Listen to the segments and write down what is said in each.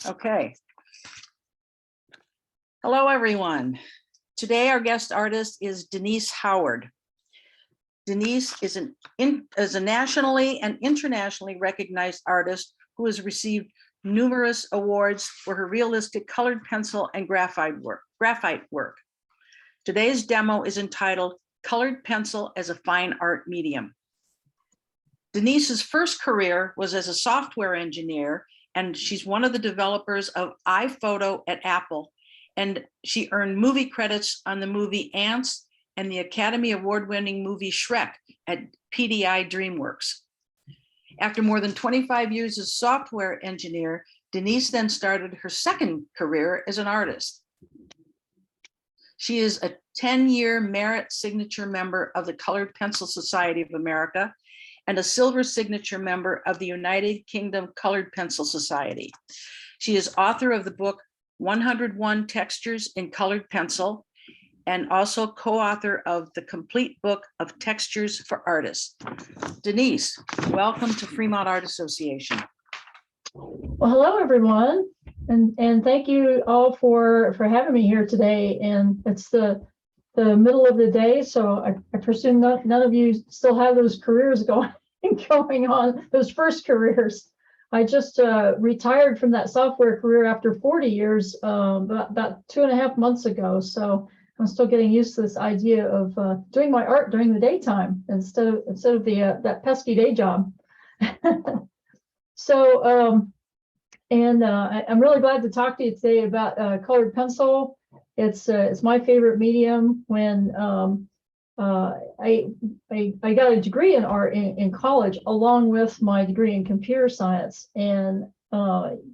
Okay. Hello, everyone. Today, our guest artist is Denise Howard. Denise is a nationally and internationally recognized artist who has received numerous awards for her realistic colored pencil and graphite work. Today's demo is entitled Colored Pencil as a Fine Art Medium. Denise's first career was as a software engineer, and she's one of the developers of iPhoto at Apple. And she earned movie credits on the movie Ants and the Academy Award-winning movie Shrek at PDI DreamWorks. After more than 25 years as software engineer, Denise then started her second career as an artist. She is a 10-year merit signature member of the Colored Pencil Society of America and a silver signature member of the United Kingdom Colored Pencil Society. She is author of the book 101 Textures in Colored Pencil, and also co-author of the complete book of Textures for Artists. Denise, welcome to Fremont Art Association. Well, hello, everyone. And thank you all for having me here today. And it's the middle of the day, so I presume none of you still have those careers going on, those first careers. I just retired from that software career after 40 years, about 2.5 months ago. So I'm still getting used to this idea of doing my art during the daytime instead of that pesky day job. So I'm really glad to talk to you today about colored pencil. It's my favorite medium. When I got a degree in art in college, along with my degree in computer science. And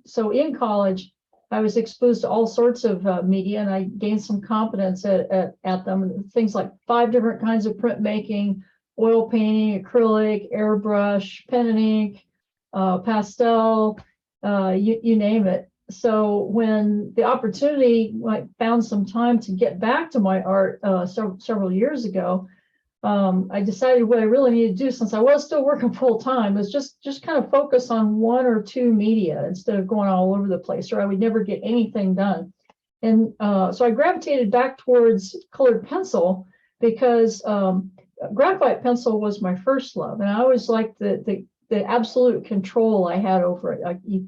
so in college, I was exposed to all sorts of media, and I gained some competence at them. Things like 5 different kinds of printmaking, oil painting, acrylic, airbrush, pen and ink, pastel, you name it. So when the opportunity, I found some time to get back to my art several years ago, I decided what I really needed to do, since I was still working full time, was just kind of focus on 1 or 2 media instead of going all over the place, or I would never get anything done. And so I gravitated back towards colored pencil because graphite pencil was my first love, and I always liked the absolute control I had over it. Like you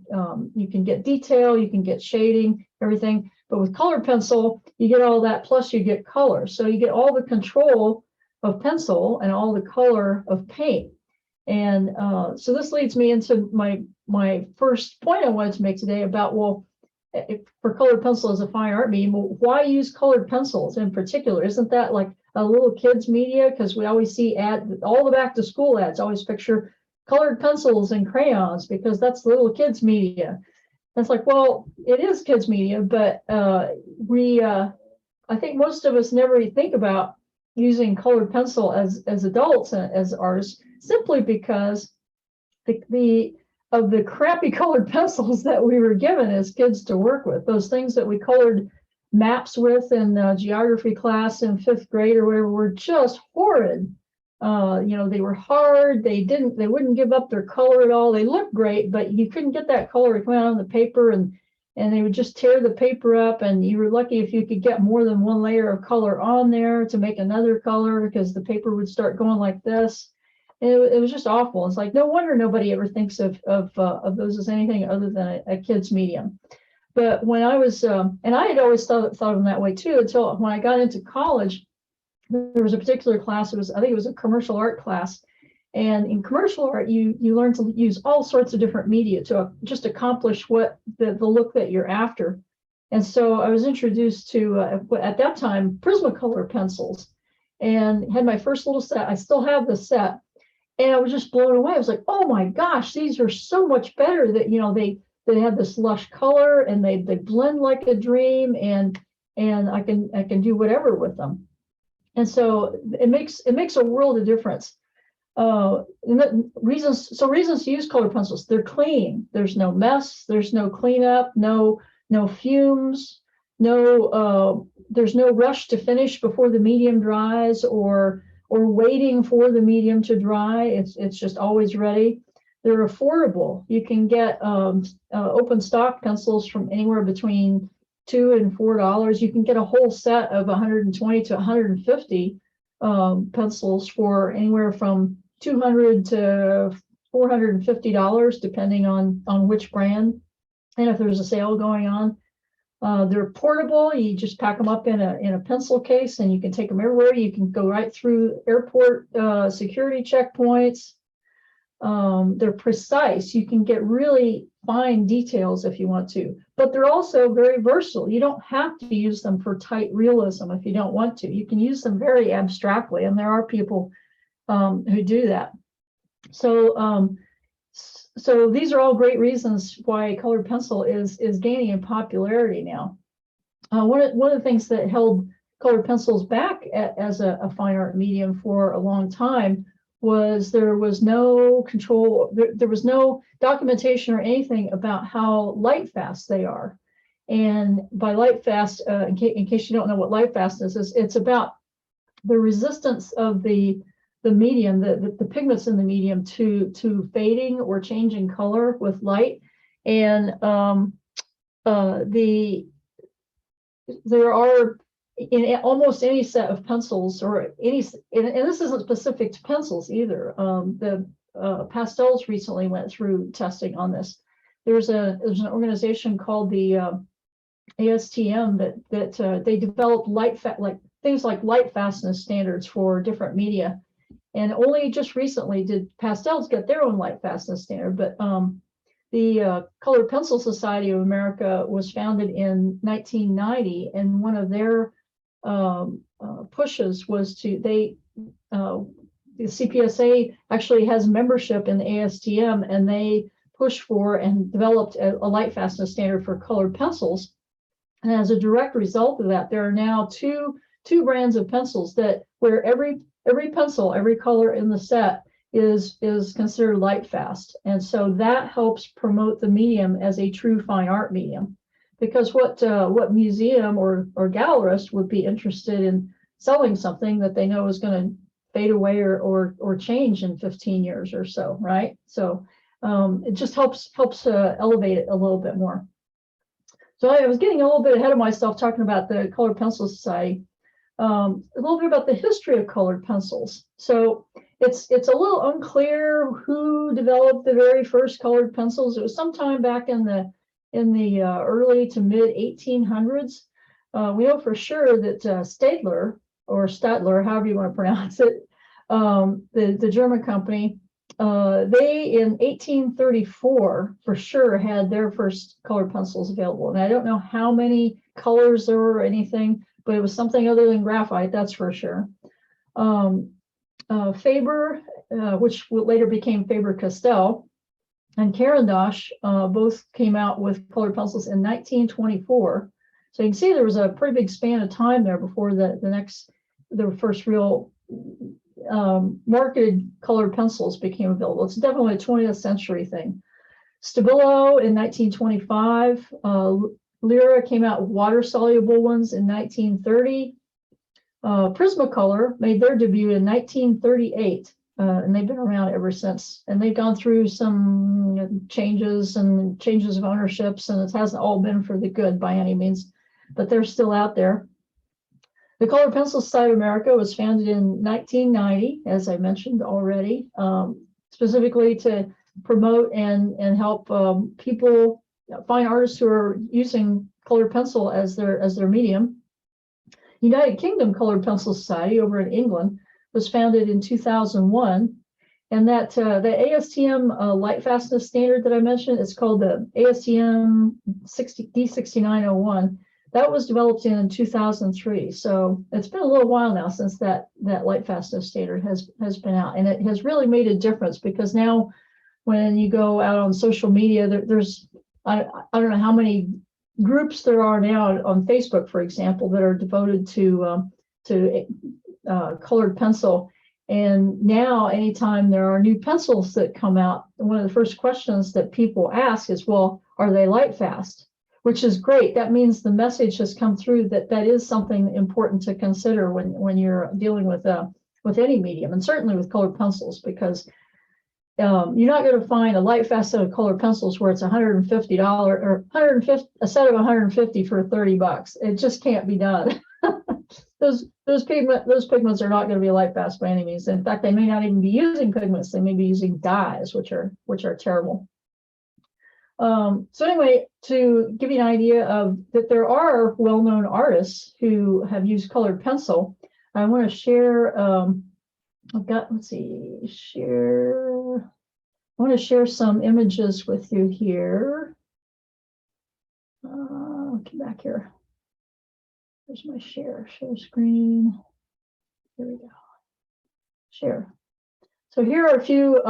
can get detail, you can get shading, everything, but with colored pencil, you get all that, plus you get color. So you get all the control of pencil and all the color of paint. And so this leads me into my first point I wanted to make today about, well, for colored pencil as a fine art medium, well, why use colored pencils in particular? Isn't that like a little kid's media? Because we always see all the back to school ads always picture colored pencils and crayons because that's little kids media. And it's like, well, it is kids media, but I think most of us never think about using colored pencil as adults and as artists, simply because of the crappy colored pencils that we were given as kids to work with. Those things that we colored maps with in geography class in 5th grade or whatever were just horrid. They were hard. They wouldn't give up their color at all. They looked great, but you couldn't get that color to come out on the paper, and they would just tear the paper up, and you were lucky if you could get more than 1 layer of color on there to make another color, because the paper would start going like this. And it was just awful. It's like, no wonder nobody ever thinks of those as anything other than a kid's medium. But when I was, and I had always thought of them that way too, until when I got into college. There was a particular class, I think it was a commercial art class. And in commercial art, you learn to use all sorts of different media to just accomplish what the look that you're after. And so I was introduced to, at that time, Prismacolor pencils, and had my first little set. I still have the set. And I was just blown away. I was like, oh my gosh, these are so much better that, they have this lush color, and they blend like a dream, and I can do whatever with them. And so it makes a world of difference. Reasons to use colored pencils: they're clean. There's no mess. There's no cleanup. No fumes. There's no rush to finish before the medium dries, or waiting for the medium to dry. It's just always ready. They're affordable. You can get open stock pencils from anywhere between $2 and $4. You can get a whole set of 120 to 150 pencils for anywhere from $200 to $450, depending on which brand and if there's a sale going on. They're portable. You just pack them up in a pencil case, and you can take them everywhere. You can go right through airport security checkpoints. They're precise. You can get really fine details if you want to, but they're also very versatile. You don't have to use them for tight realism if you don't want to. You can use them very abstractly, and there are people who do that. So so these are all great reasons why colored pencil is gaining in popularity now. One of the things that held colored pencils back as a fine art medium for a long time was there was no control, there was no documentation or anything about how light fast they are. And by light fast, in case you don't know what light fast is, it's about the resistance of the medium, the pigments in the medium to fading or changing color with light. And there are in almost any set of pencils, or any, and this isn't specific to pencils either. The pastels recently went through testing on this. There's an organization called the ASTM that they developed things like light fastness standards for different media. And only just recently did pastels get their own light fastness standard. But the Colored Pencil Society of America was founded in 1990, and one of their pushes was the CPSA actually has membership in the ASTM, and they pushed for and developed a light fastness standard for colored pencils. And as a direct result of that, there are now two brands of pencils where every pencil, every color in the set is considered light fast. And so that helps promote the medium as a true fine art medium. Because what museum or gallerist would be interested in selling something that they know is going to fade away or change in 15 years or so, right? So it just helps elevate it a little bit more. So I was getting a little bit ahead of myself talking about the Colored Pencil Society. A little bit about the history of colored pencils. So it's a little unclear who developed the very first colored pencils. It was sometime back in the early to mid 1800s. We know for sure that Staedtler, or Stadler, however you want to pronounce it, the German company, they in 1834 for sure had their first colored pencils available. And I don't know how many colors there were or anything, but it was something other than graphite, that's for sure. Faber, which later became Faber-Castell, and Caran d'Ache both came out with colored pencils in 1924. So you can see there was a pretty big span of time there before the first real marketed colored pencils became available. It's definitely a 20th century thing. Stabilo in 1925. Lyra came out with water-soluble ones in 1930. Prismacolor made their debut in 1938. And they've been around ever since. And they've gone through some changes of ownerships, and it hasn't all been for the good by any means, but they're still out there. The Colored Pencil Society of America was founded in 1990, as I mentioned already, specifically to promote and help people, fine artists who are using colored pencil as their medium. United Kingdom Colored Pencil Society over in England was founded in 2001, and that the ASTM light fastness standard that I mentioned, it's called the ASTM D6901. That was developed in 2003. So it's been a little while now since that light fastness standard has been out, and it has really made a difference, because now when you go out on social media, there's I don't know how many groups there are now on Facebook, for example, that are devoted to colored pencil. And now anytime there are new pencils that come out, one of the first questions that people ask is, well, are they light fast? Which is great. That means the message has come through that is something important to consider when you're dealing with any medium, and certainly with colored pencils, because you're not going to find a light fast set of colored pencils where it's $150 or 150 a set of 150 for $30. It just can't be done. Those pigments are not going to be light fast by any means. In fact, they may not even be using pigments. They may be using dyes, which are terrible. So anyway, to give you an idea of that, there are well-known artists who have used colored pencil. I want to share. I've got, let's see, share. I want to share some images with you here. Get back here. There's my share screen. Here we go. Share. So here are a few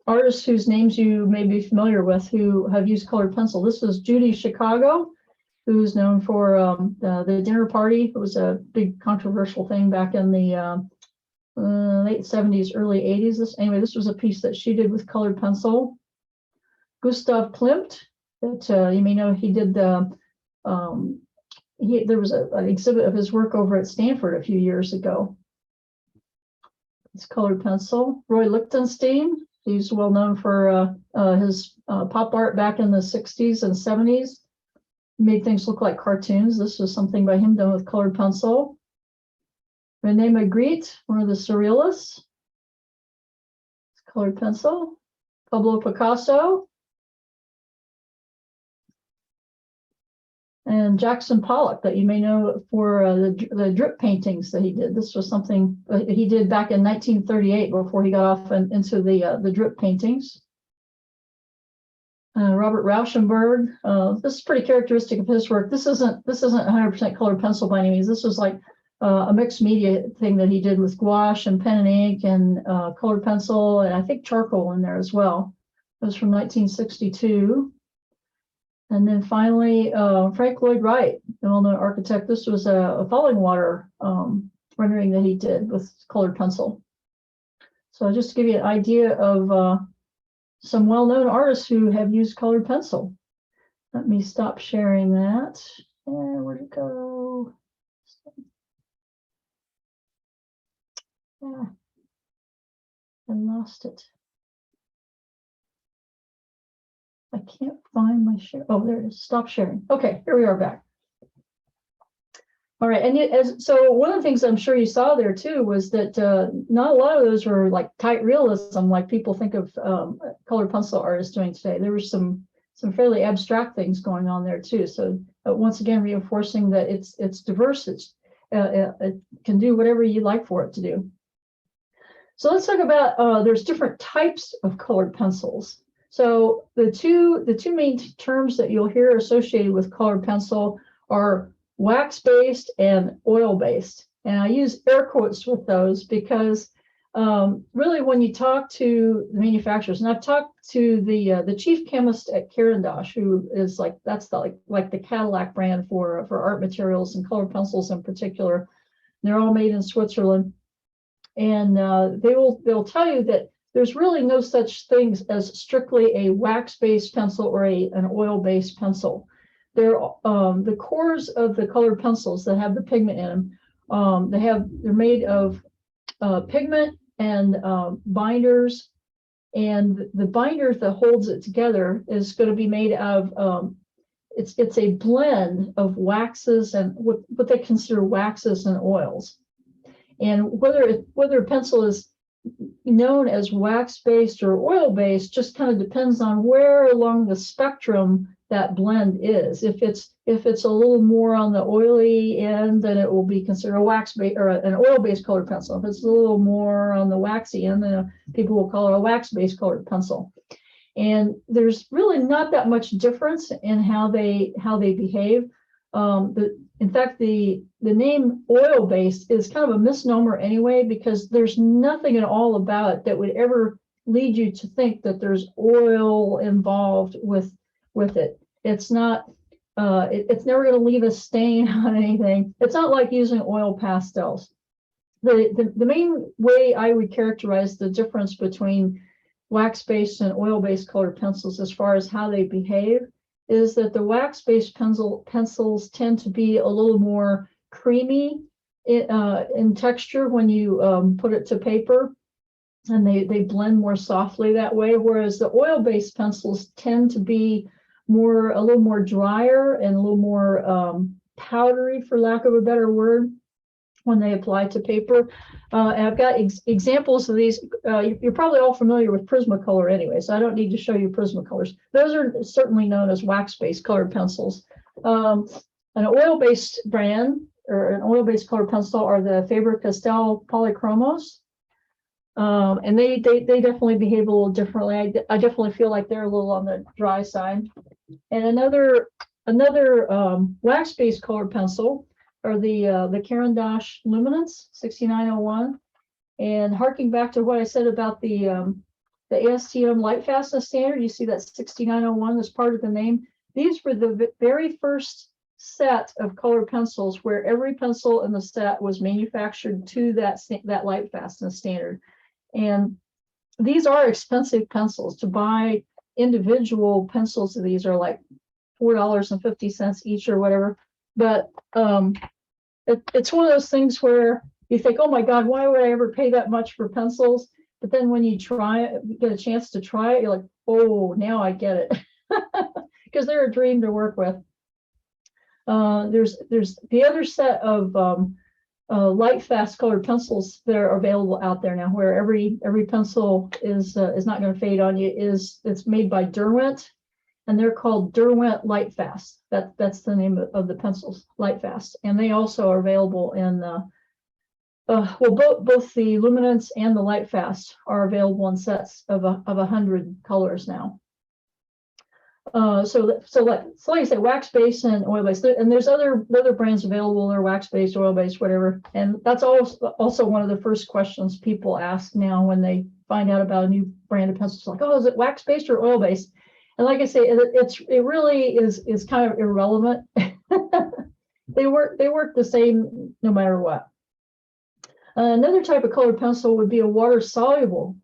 artists whose names you may be familiar with who have used colored pencil. This is Judy Chicago, who's known for the dinner party. It was a big controversial thing back in the late 70s, early 80s. This was a piece that she did with colored pencil. Gustav Klimt, that you may know, he did the, there was an exhibit of his work over at Stanford a few years ago. It's colored pencil. Roy Lichtenstein, he's well known for his pop art back in the 60s and 70s. He made things look like cartoons. This was something by him done with colored pencil. René Magritte, one of the surrealists. It's colored pencil. Pablo Picasso. And Jackson Pollock, that you may know for the drip paintings that he did. This was something he did back in 1938 before he got off into the drip paintings. Robert Rauschenberg. This is pretty characteristic of his work. This isn't 100% colored pencil by any means. This was like a mixed media thing that he did with gouache and pen and ink and colored pencil, and I think charcoal in there as well. It was from 1962. And then finally, Frank Lloyd Wright, the well-known architect. This was a falling water rendering that he did with colored pencil. So just to give you an idea of some well-known artists who have used colored pencil. Let me stop sharing that. And where'd it go? Yeah, I lost it. I can't find my share. Oh, there it is. Stop sharing. Okay, here we are back. All right, and so one of the things I'm sure you saw there too was that not a lot of those were like tight realism, like people think of colored pencil artists doing today. There were some fairly abstract things going on there too. So once again, reinforcing that it's diverse. It can do whatever you like for it to do. So let's talk about there's different types of colored pencils. So the two main terms that you'll hear associated with colored pencil are wax-based and oil-based. And I use air quotes with those because really when you talk to the manufacturers, and I've talked to the chief chemist at Cavendish, who is that's the Cadillac brand for art materials and colored pencils in particular. They're all made in Switzerland. And they'll tell you that there's really no such things as strictly a wax-based pencil or an oil-based pencil. They're the cores of the colored pencils that have the pigment in them. They're made of pigment and binders, and the binder that holds it together is going to be made of it's a blend of waxes and what they consider waxes and oils. And whether a pencil is known as wax-based or oil-based just kind of depends on where along the spectrum that blend is. If it's a little more on the oily end, then it will be considered a wax-based or an oil-based colored pencil. If it's a little more on the waxy end, then people will call it a wax-based colored pencil. And there's really not that much difference in how they behave. In fact, the name oil-based is kind of a misnomer anyway, because there's nothing at all about it that would ever lead you to think that there's oil involved with it. It's not. It's never going to leave a stain on anything. It's not like using oil pastels. The main way I would characterize the difference between wax-based and oil-based colored pencils as far as how they behave is that the wax-based pencils tend to be a little more creamy in texture when you put it to paper. and they blend more softly that way, whereas the oil-based pencils tend to be a little more drier and a little more powdery, for lack of a better word, when they apply to paper. And I've got examples of these. You're probably all familiar with Prismacolor anyway, so I don't need to show you Prismacolors. Those are certainly known as wax-based colored pencils. An oil-based brand or an oil-based colored pencil are the Faber-Castell Polychromos. And they definitely behave a little differently. I definitely feel like they're a little on the dry side. And another wax-based colored pencil are the Caran d'Ache Luminance 6901. And harking back to what I said about the ASTM light fastness standard, you see that 6901 is part of the name. These were the very first set of colored pencils where every pencil in the set was manufactured to that light fastness standard. And these are expensive pencils. To buy individual pencils of these are like $4.50 each or whatever. But it's one of those things where you think, oh my God, why would I ever pay that much for pencils? But then when you try it, you get a chance to try it, you're like, oh, now I get it. Because they're a dream to work with. There's the other set of light fast colored pencils that are available out there now, where every pencil is not going to fade on you. It's made by Derwent, and they're called Derwent Light Fast. That's the name of the pencils, Light Fast, and they also are available in both the Luminance and the Light Fast are available in sets of 100 colors now. So like I say, wax based and oil based, and there's other brands available. They're wax based, oil based, whatever. And that's also one of the first questions people ask now when they find out about a new brand of pencils. Like, oh, is it wax based or oil based? And like I say, it really is kind of irrelevant. They work the same no matter what. Another type of colored pencil would be a water soluble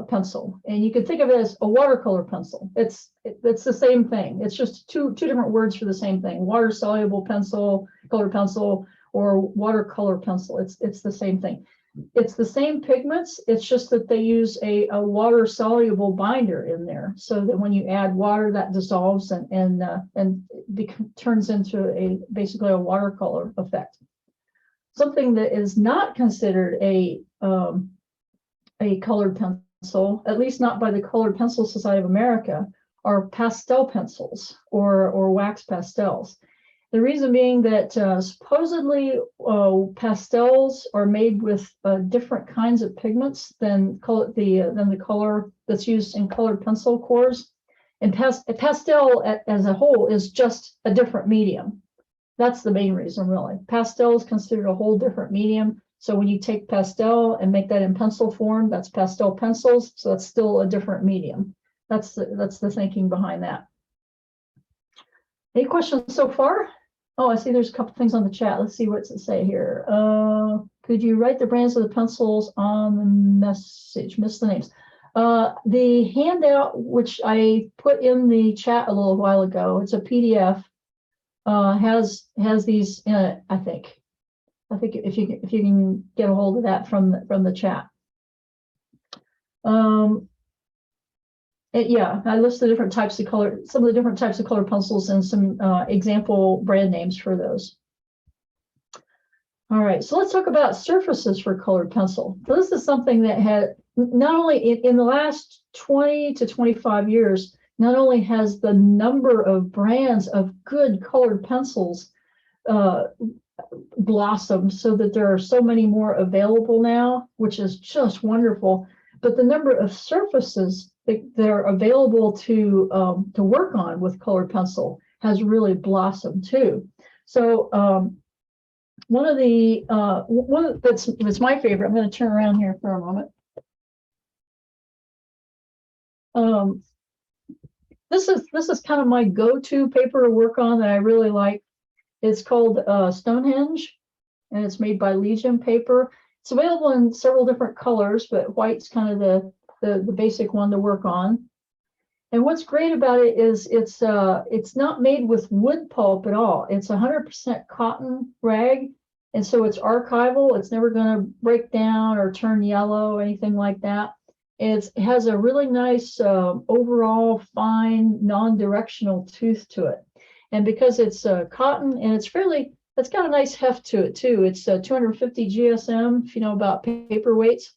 pencil, and you can think of it as a watercolor pencil. It's the same thing. It's just two different words for the same thing: water soluble pencil, colored pencil, or watercolor pencil. It's the same thing. It's the same pigments. It's just that they use a water soluble binder in there, so that when you add water, that dissolves and turns into basically a watercolor effect. Something that is not considered a colored pencil, at least not by the Colored Pencil Society of America, are pastel pencils or wax pastels. The reason being that supposedly pastels are made with different kinds of pigments than the color that's used in colored pencil cores, and pastel as a whole is just a different medium. That's the main reason, really. Pastel is considered a whole different medium. So when you take pastel and make that in pencil form, that's pastel pencils. So that's still a different medium. That's the thinking behind that. Any questions so far? Oh, I see there's a couple things on the chat. Let's see what's it say here. Could you write the brands of the pencils on the message? Missed the names. The handout, which I put in the chat a little while ago, it's a PDF. Has these in it, I think if you can get a hold of that from the chat. Yeah, I list the different types of color, some of the different types of colored pencils and some example brand names for those. All right, so let's talk about surfaces for colored pencil. So this is something that had not only in the last 20 to 25 years, not only has the number of brands of good colored pencils blossomed so that there are so many more available now, which is just wonderful, but the number of surfaces that are available to work on with colored pencil has really blossomed too. So one that's my favorite, I'm going to turn around here for a moment. This is kind of my go-to paper to work on that I really like. It's called Stonehenge, and it's made by Legion paper. It's available in several different colors, but white's kind of the basic one to work on. And what's great about it is it's not made with wood pulp at all. It's 100% cotton rag, And so it's archival. It's never going to break down or turn yellow or anything like that. It has a really nice overall fine non-directional tooth to it. And because it's cotton and it's got a nice heft to it too. It's 250 GSM, if you know about paper weights.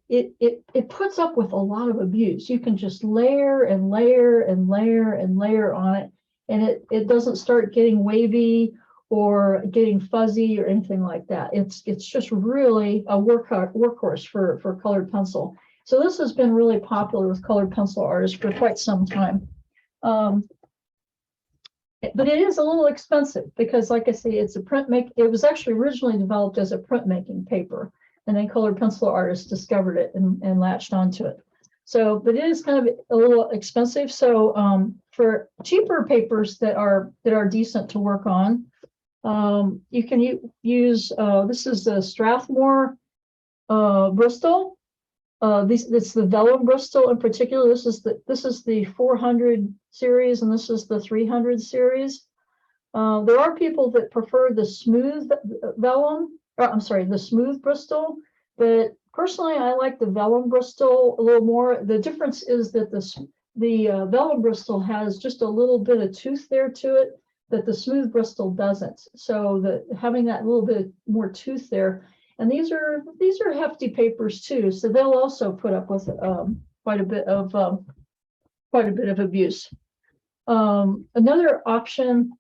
It puts up with a lot of abuse. You can just layer and layer and layer and layer on it, and it doesn't start getting wavy or getting fuzzy or anything like that. It's just really a workhorse for colored pencil. So this has been really popular with colored pencil artists for quite some time. But it is a little expensive because, like I say, it's a it was actually originally developed as a printmaking paper, and then colored pencil artists discovered it and latched onto it. So, but it is kind of a little expensive. So for cheaper papers that are decent to work on, you can use, this is the Strathmore Bristol. It's the vellum Bristol in particular. This is the 400 series, and this is the 300 series. There are people that prefer the smooth vellum, the smooth Bristol, but personally I like the vellum Bristol a little more. The difference is that the vellum Bristol has just a little bit of tooth there to it that the smooth Bristol doesn't. So having that little bit more tooth there, and these are hefty papers too, so they'll also put up with quite a bit of abuse. Another option,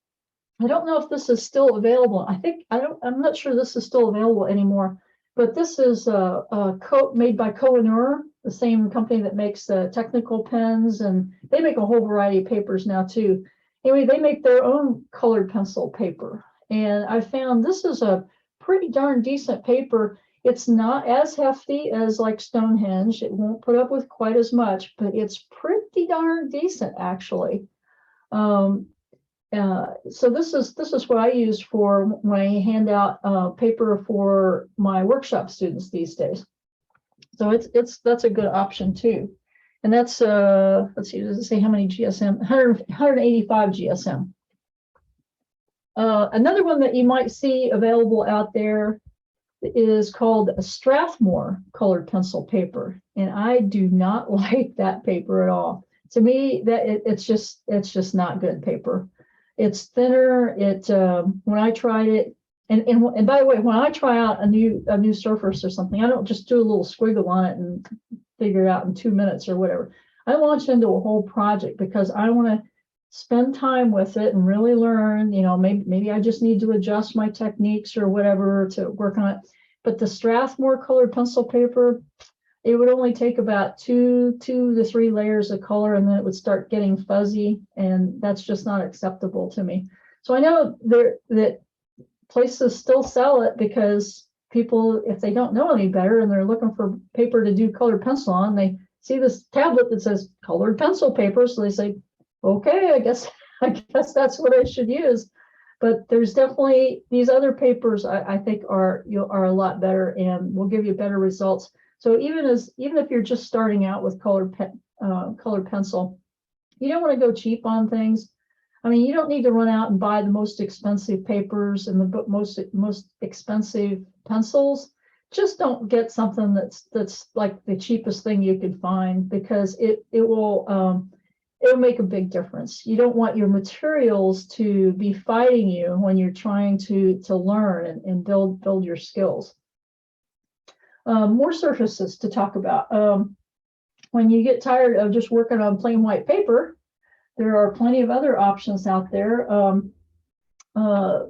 I don't know if this is still available. I'm not sure this is still available anymore, but this is a coat made by Koh-i-Noor, the same company that makes the technical pens, and they make a whole variety of papers now too. Anyway, they make their own colored pencil paper, and I found this is a pretty darn decent paper. It's not as hefty as like Stonehenge. It won't put up with quite as much, but it's pretty darn decent actually. So this is what I use for when I hand out paper for my workshop students these days. So that's a good option too. And that's let's see, does it say how many GSM? 185 GSM. Another one that you might see available out there is called a Strathmore colored pencil paper, and I do not like that paper at all. To me, it's just not good paper. It's thinner. When I tried it, and by the way, when I try out a new surface or something, I don't just do a little squiggle on it and figure it out in 2 minutes or whatever. I launch into a whole project because I want to spend time with it and really learn. Maybe I just need to adjust my techniques or whatever to work on it. But the Strathmore colored pencil paper, it would only take about two to three layers of color, and then it would start getting fuzzy, and that's just not acceptable to me. So I know that places still sell it because people, if they don't know any better and they're looking for paper to do colored pencil on, they see this tablet that says colored pencil paper, so they say, okay, I guess that's what I should use. But there's definitely these other papers I think are a lot better and will give you better results. So even if you're just starting out with colored pencil, you don't want to go cheap on things. I mean, you don't need to run out and buy the most expensive papers and the most expensive pencils. Just don't get something that's like the cheapest thing you could find, because it'll make a big difference. You don't want your materials to be fighting you when you're trying to learn and build your skills. More surfaces to talk about. When you get tired of just working on plain white paper, there are plenty of other options out there.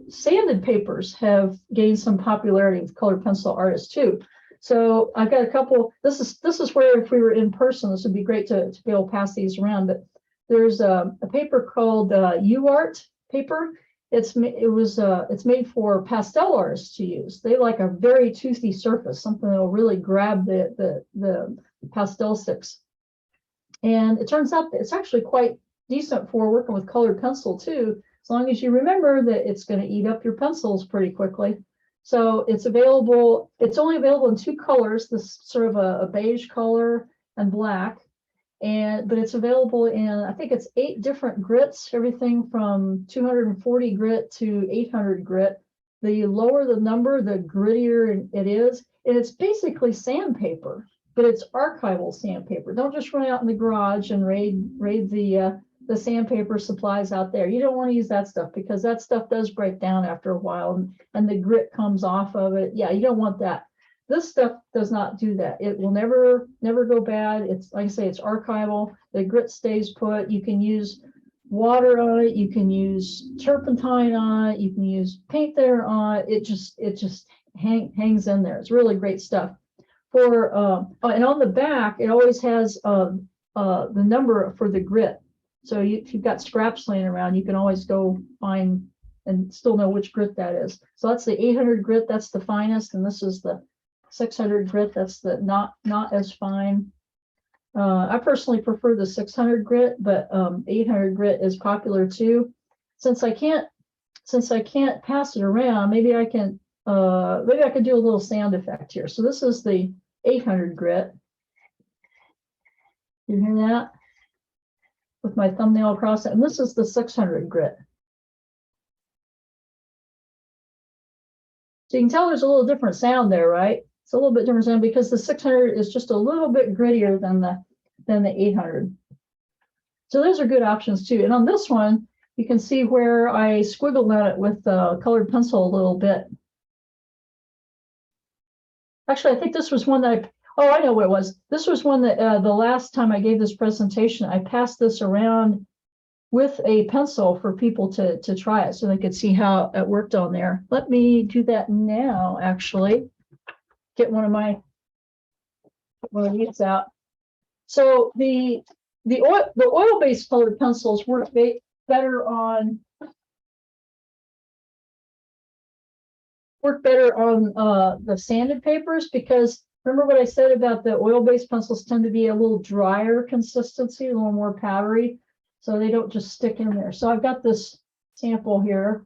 Sanded papers have gained some popularity with colored pencil artists too. So I've got a couple. This is where, if we were in person, this would be great to be able to pass these around. But there's a paper called UArt paper. It's made for pastel artists to use. They like a very toothy surface, something that'll really grab the pastel sticks. And it turns out that it's actually quite decent for working with colored pencil too, as long as you remember that it's going to eat up your pencils pretty quickly. So it's available. It's only available in two colors, this sort of a beige color and black. But it's available in, I think it's 8 different grits, everything from 240 grit to 800 grit. the lower the number, the grittier it is. And it's basically sandpaper, but it's archival sandpaper. Don't just run out in the garage and raid the sandpaper supplies out there. You don't want to use that stuff because that stuff does break down after a while and the grit comes off of it. Yeah, you don't want that. This stuff does not do that. It will never go bad. It's like I say, it's archival. The grit stays put. You can use water on it. You can use turpentine on it. You can use paint there on it. It just hangs in there. It's really great stuff. For and on the back, it always has the number for the grit. So if you've got scraps laying around, you can always go find and still know which grit that is. So that's the 800 grit. That's the finest, and this is the 600 grit. That's the not as fine. I personally prefer the 600 grit, but 800 grit is popular too. Since I can't pass it around, maybe I can do a little sound effect here. So this is the 800 grit. You hear that? With my thumbnail across it, and this is the 600 grit. So you can tell there's a little different sound there, right? It's a little bit different sound because the 600 is just a little bit grittier than the 800. So those are good options too. And on this one, you can see where I squiggled on it with the colored pencil a little bit. Actually, I think this was one that I know what it was. This was one that the last time I gave this presentation, I passed this around with a pencil for people to try it so they could see how it worked on there. Let me do that now, actually. Get one of these out. So the oil-based colored pencils work better on the sanded papers because remember what I said about the oil-based pencils tend to be a little drier consistency, a little more powdery, so they don't just stick in there. So I've got this sample here.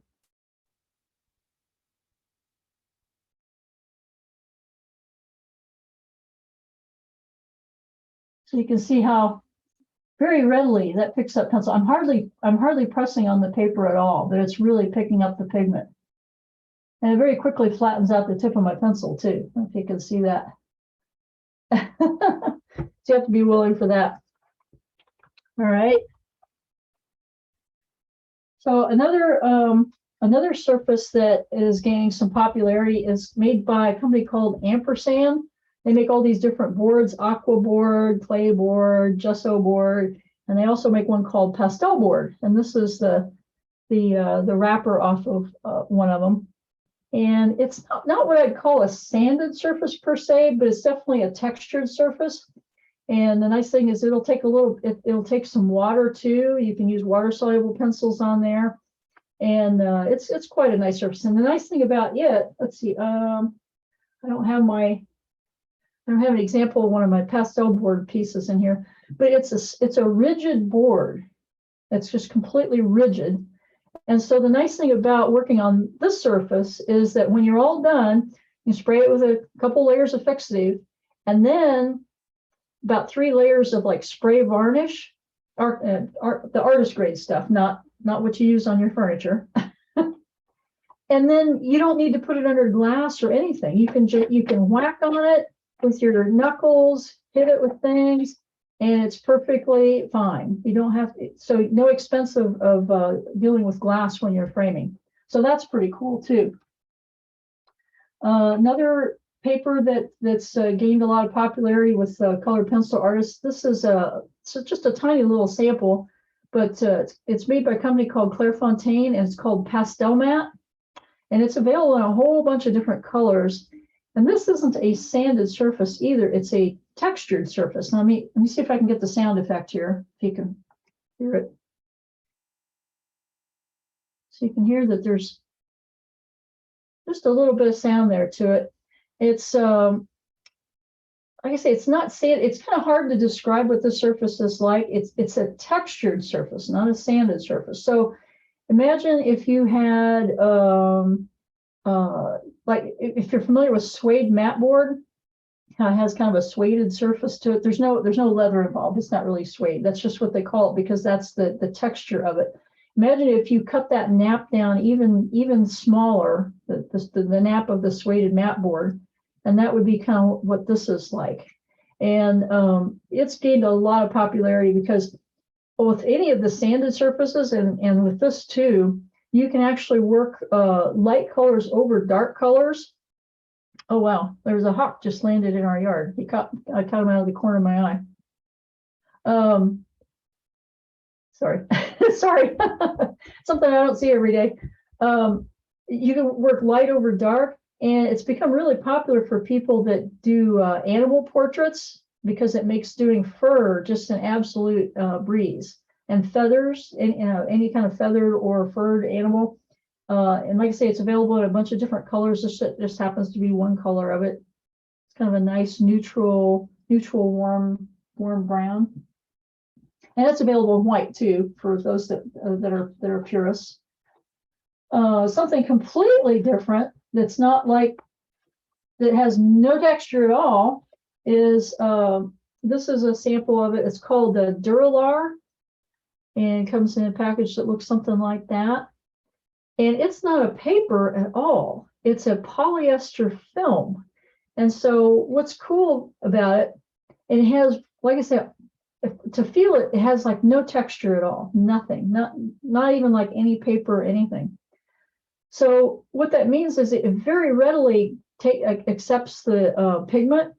So you can see how very readily that picks up pencil. I'm hardly pressing on the paper at all, but it's really picking up the pigment. And it very quickly flattens out the tip of my pencil too, if you can see that. So you have to be willing for that. All right. So another surface that is gaining some popularity is made by a company called Ampersand. They make all these different boards: aqua board, clay board, gesso board, and they also make one called pastel board. And this is the wrapper off of one of them. And it's not what I'd call a sanded surface per se, but it's definitely a textured surface. And the nice thing is it'll take some water too. You can use water soluble pencils on there, and it's quite a nice surface. And the nice thing about it, let's see, I don't have an example of one of my pastel board pieces in here, but it's a rigid board. It's just completely rigid. And so the nice thing about working on this surface is that when you're all done, you spray it with a couple layers of fixative, and then about 3 layers of like spray varnish, the artist grade stuff, not what you use on your furniture. And then you don't need to put it under glass or anything. You can whack on it with your knuckles, hit it with things, and it's perfectly fine. You don't have to, so no expense of dealing with glass when you're framing. So that's pretty cool too. Another paper that's gained a lot of popularity with colored pencil artists. This is just a tiny little sample, but it's made by a company called Clairefontaine, and it's called Pastel Matte, and it's available in a whole bunch of different colors. And this isn't a sanded surface either; it's a textured surface. Now, let me see if I can get the sound effect here, if you can hear it. So you can hear that there's just a little bit of sound there to it. It's like I say, it's not sand. It's kind of hard to describe what the surface is like. It's a textured surface, not a sanded surface. So imagine if you had like if you're familiar with suede mat board, it has kind of a sueded surface to it. There's no leather involved. It's not really suede. That's just what they call it because that's the texture of it. imagine if you cut that nap down even smaller, the nap of the suede mat board, and that would be kind of what this is like. And it's gained a lot of popularity because with any of the sanded surfaces and with this too, you can actually work light colors over dark colors. Oh wow, there's a hawk just landed in our yard. I caught him out of the corner of my eye. Sorry, sorry, something I don't see every day. You can work light over dark, and it's become really popular for people that do animal portraits because it makes doing fur just an absolute breeze. And feathers, any kind of feathered or furred animal. And like I say, it's available in a bunch of different colors. This just happens to be one color of it. It's kind of a nice neutral warm brown. And it's available in white too for those that are purists. Something completely different that's not like, that has no texture at all is this is a sample of it. It's called the Duralar, and it comes in a package that looks something like that. And it's not a paper at all. It's a polyester film. And so what's cool about it, it has, like I said, to feel it, it has like no texture at all, nothing, not even like any paper or anything. So what that means is it very readily accepts the pigment,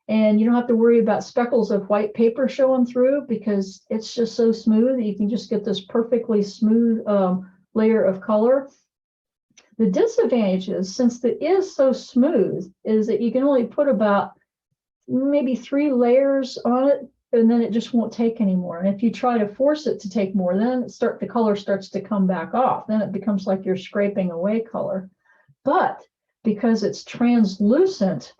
and you don't have to worry about speckles of white paper showing through because it's just so smooth. You can just get this perfectly smooth layer of color. The disadvantage is, since it is so smooth, is that you can only put about maybe 3 layers on it, and then it just won't take anymore. And if you try to force it to take more, then the color starts to come back off. Then it becomes like you're scraping away color. But because it's translucent,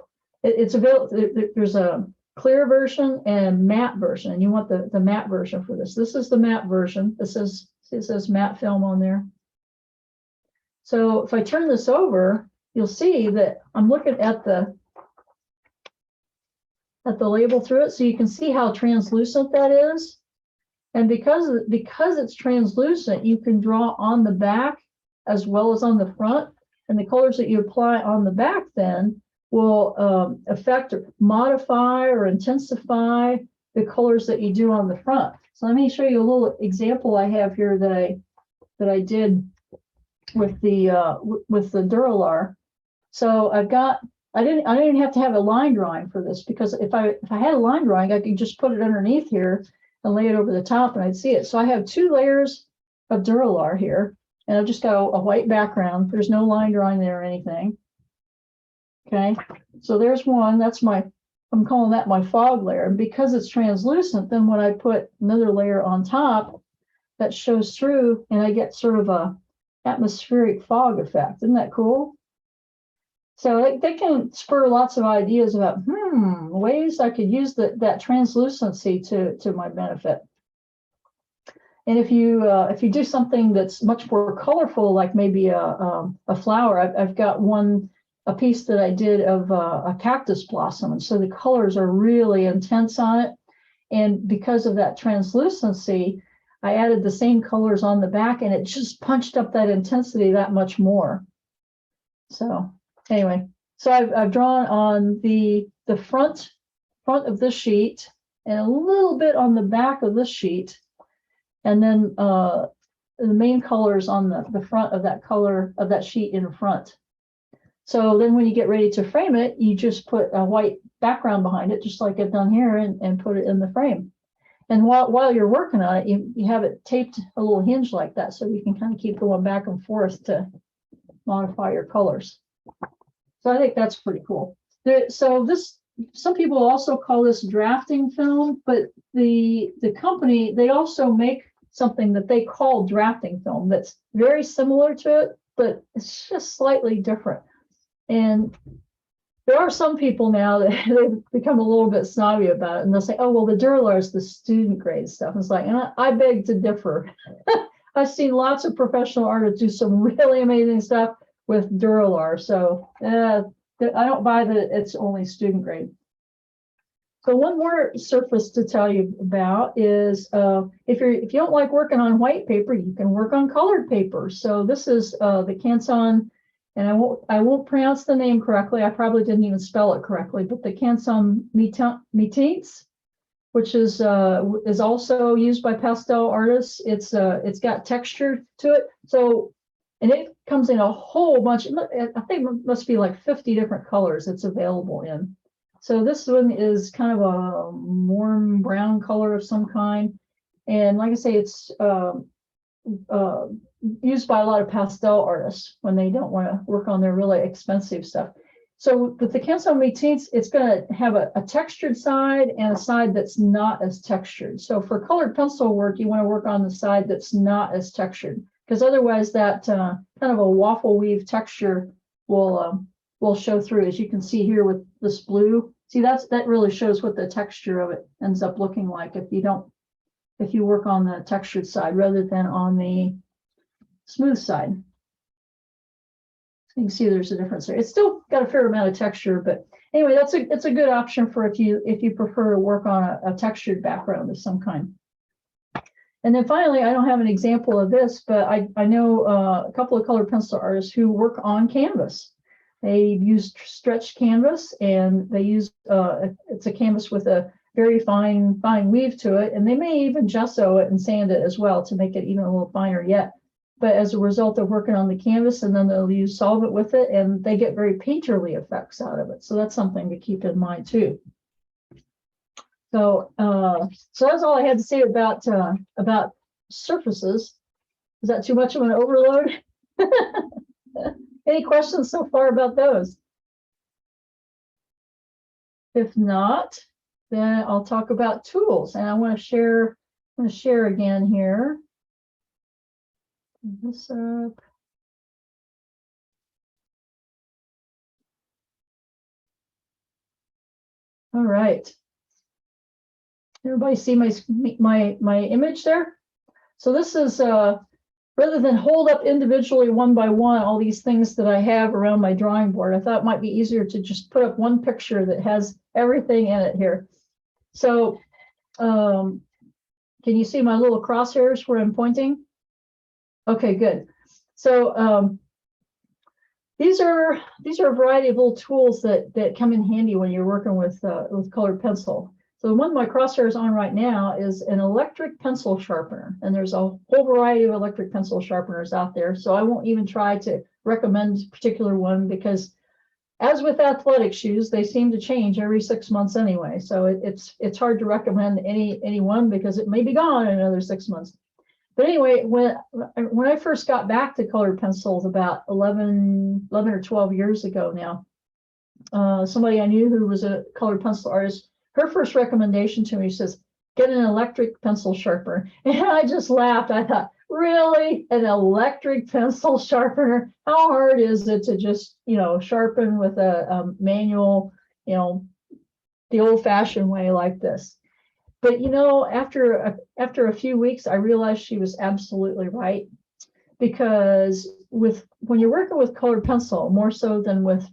it's available. There's a clear version and matte version, and you want the matte version for this. This is the matte version. It says matte film on there. So if I turn this over, you'll see that I'm looking at the label through it, so you can see how translucent that is. And because it's translucent, you can draw on the back as well as on the front, and the colors that you apply on the back then will affect or modify or intensify the colors that you do on the front. So let me show you a little example I have here that I did with the Duralar. So I didn't even have to have a line drawing for this, because if I had a line drawing, I could just put it underneath here and lay it over the top and I'd see it. So I have 2 layers of Duralar here, and I've just got a white background. There's no line drawing there or anything. Okay, so there's one. That's I'm calling that my fog layer. And because it's translucent, then when I put another layer on top, that shows through, and I get sort of a atmospheric fog effect. Isn't that cool? So they can spur lots of ideas about ways I could use that translucency to my benefit. And if you do something that's much more colorful, like maybe a flower, I've got a piece that I did of a cactus blossom, and so the colors are really intense on it. And because of that translucency, I added the same colors on the back, and it just punched up that intensity that much more. So anyway, so I've drawn on the front of this sheet and a little bit on the back of this sheet, and then the main colors on the front of that sheet in front. So then when you get ready to frame it, you just put a white background behind it, just like I've done here, and put it in the frame. And while you're working on it, you have it taped a little hinge like that, so you can kind of keep going back and forth to modify your colors. So I think that's pretty cool. Some people also call this drafting film, but the company, they also make something that they call drafting film that's very similar to it, but it's just slightly different. And there are some people now that they've become a little bit snobby about it, and they'll say, oh, well, the Duralar is the student grade stuff. And it's like, and I beg to differ. I've seen lots of professional artists do some really amazing stuff with Duralar. So I don't buy that it's only student grade. So one more surface to tell you about is if you don't like working on white paper, you can work on colored paper. So this is the Canson, and I won't pronounce the name correctly. I probably didn't even spell it correctly, but the Canson Métis, which is also used by pastel artists. It's got texture to it. So, and it comes in a whole bunch. I think it must be like 50 different colors it's available in. So this one is kind of a warm brown color of some kind. And like I say, it's used by a lot of pastel artists when they don't want to work on their really expensive stuff. So with the Canson Métis, it's going to have a textured side and a side that's not as textured. So for colored pencil work, you want to work on the side that's not as textured, because otherwise that kind of a waffle weave texture will show through, as you can see here with this blue. See, that really shows what the texture of it ends up looking like if you work on the textured side rather than on the smooth side. So you can see there's a difference there. It's still got a fair amount of texture, but anyway, it's a good option for if you prefer to work on a textured background of some kind. And then finally, I don't have an example of this, but I know a couple of colored pencil artists who work on canvas. They use stretched canvas, and they use it's a canvas with a very fine weave to it, and they may even gesso it and sand it as well to make it even a little finer yet. But as a result of working on the canvas, and then they'll use solvent with it, and they get very painterly effects out of it. So that's something to keep in mind too. So that's all I had to say about surfaces. Is that too much of an overload? Any questions so far about those? If not, then I'll talk about tools, and I want to share again here. Put this up. All right. Everybody see my image there? So this is rather than hold up individually one by one all these things that I have around my drawing board, I thought it might be easier to just put up one picture that has everything in it here. So can you see my little crosshairs where I'm pointing? Okay, good. So these are a variety of little tools that come in handy when you're working with colored pencil. So the one my crosshair is on right now is an electric pencil sharpener, and there's a whole variety of electric pencil sharpeners out there. So I won't even try to recommend a particular one, because as with athletic shoes, they seem to change every 6 months anyway. So it's hard to recommend any one, because it may be gone in another 6 months. But anyway, when I first got back to colored pencils about 11 or 12 years ago now, somebody I knew who was a colored pencil artist, her first recommendation to me says, get an electric pencil sharpener. And I just laughed. I thought, really? An electric pencil sharpener? How hard is it to just, sharpen with a manual, the old-fashioned way like this? But after a few weeks, I realized she was absolutely right, because when you're working with colored pencil, more so than with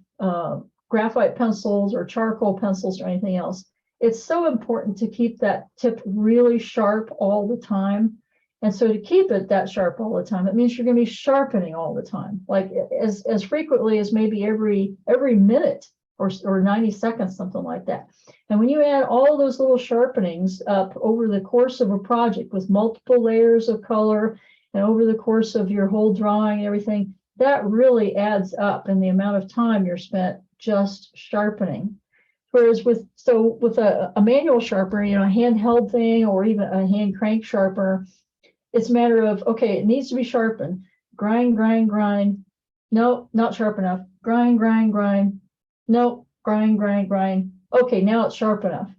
graphite pencils or charcoal pencils or anything else, it's so important to keep that tip really sharp all the time. And so to keep it that sharp all the time, it means you're going to be sharpening all the time, like as frequently as maybe every minute or 90 seconds, something like that. And when you add all those little sharpenings up over the course of a project with multiple layers of color and over the course of your whole drawing and everything, that really adds up in the amount of time you're spent just sharpening. Whereas with a manual sharpener, a handheld thing, or even a hand crank sharpener, it's a matter of, okay, it needs to be sharpened. Grind, grind, grind. No, not sharp enough. Grind, grind, grind. No, grind, grind, grind. Okay, now it's sharp enough.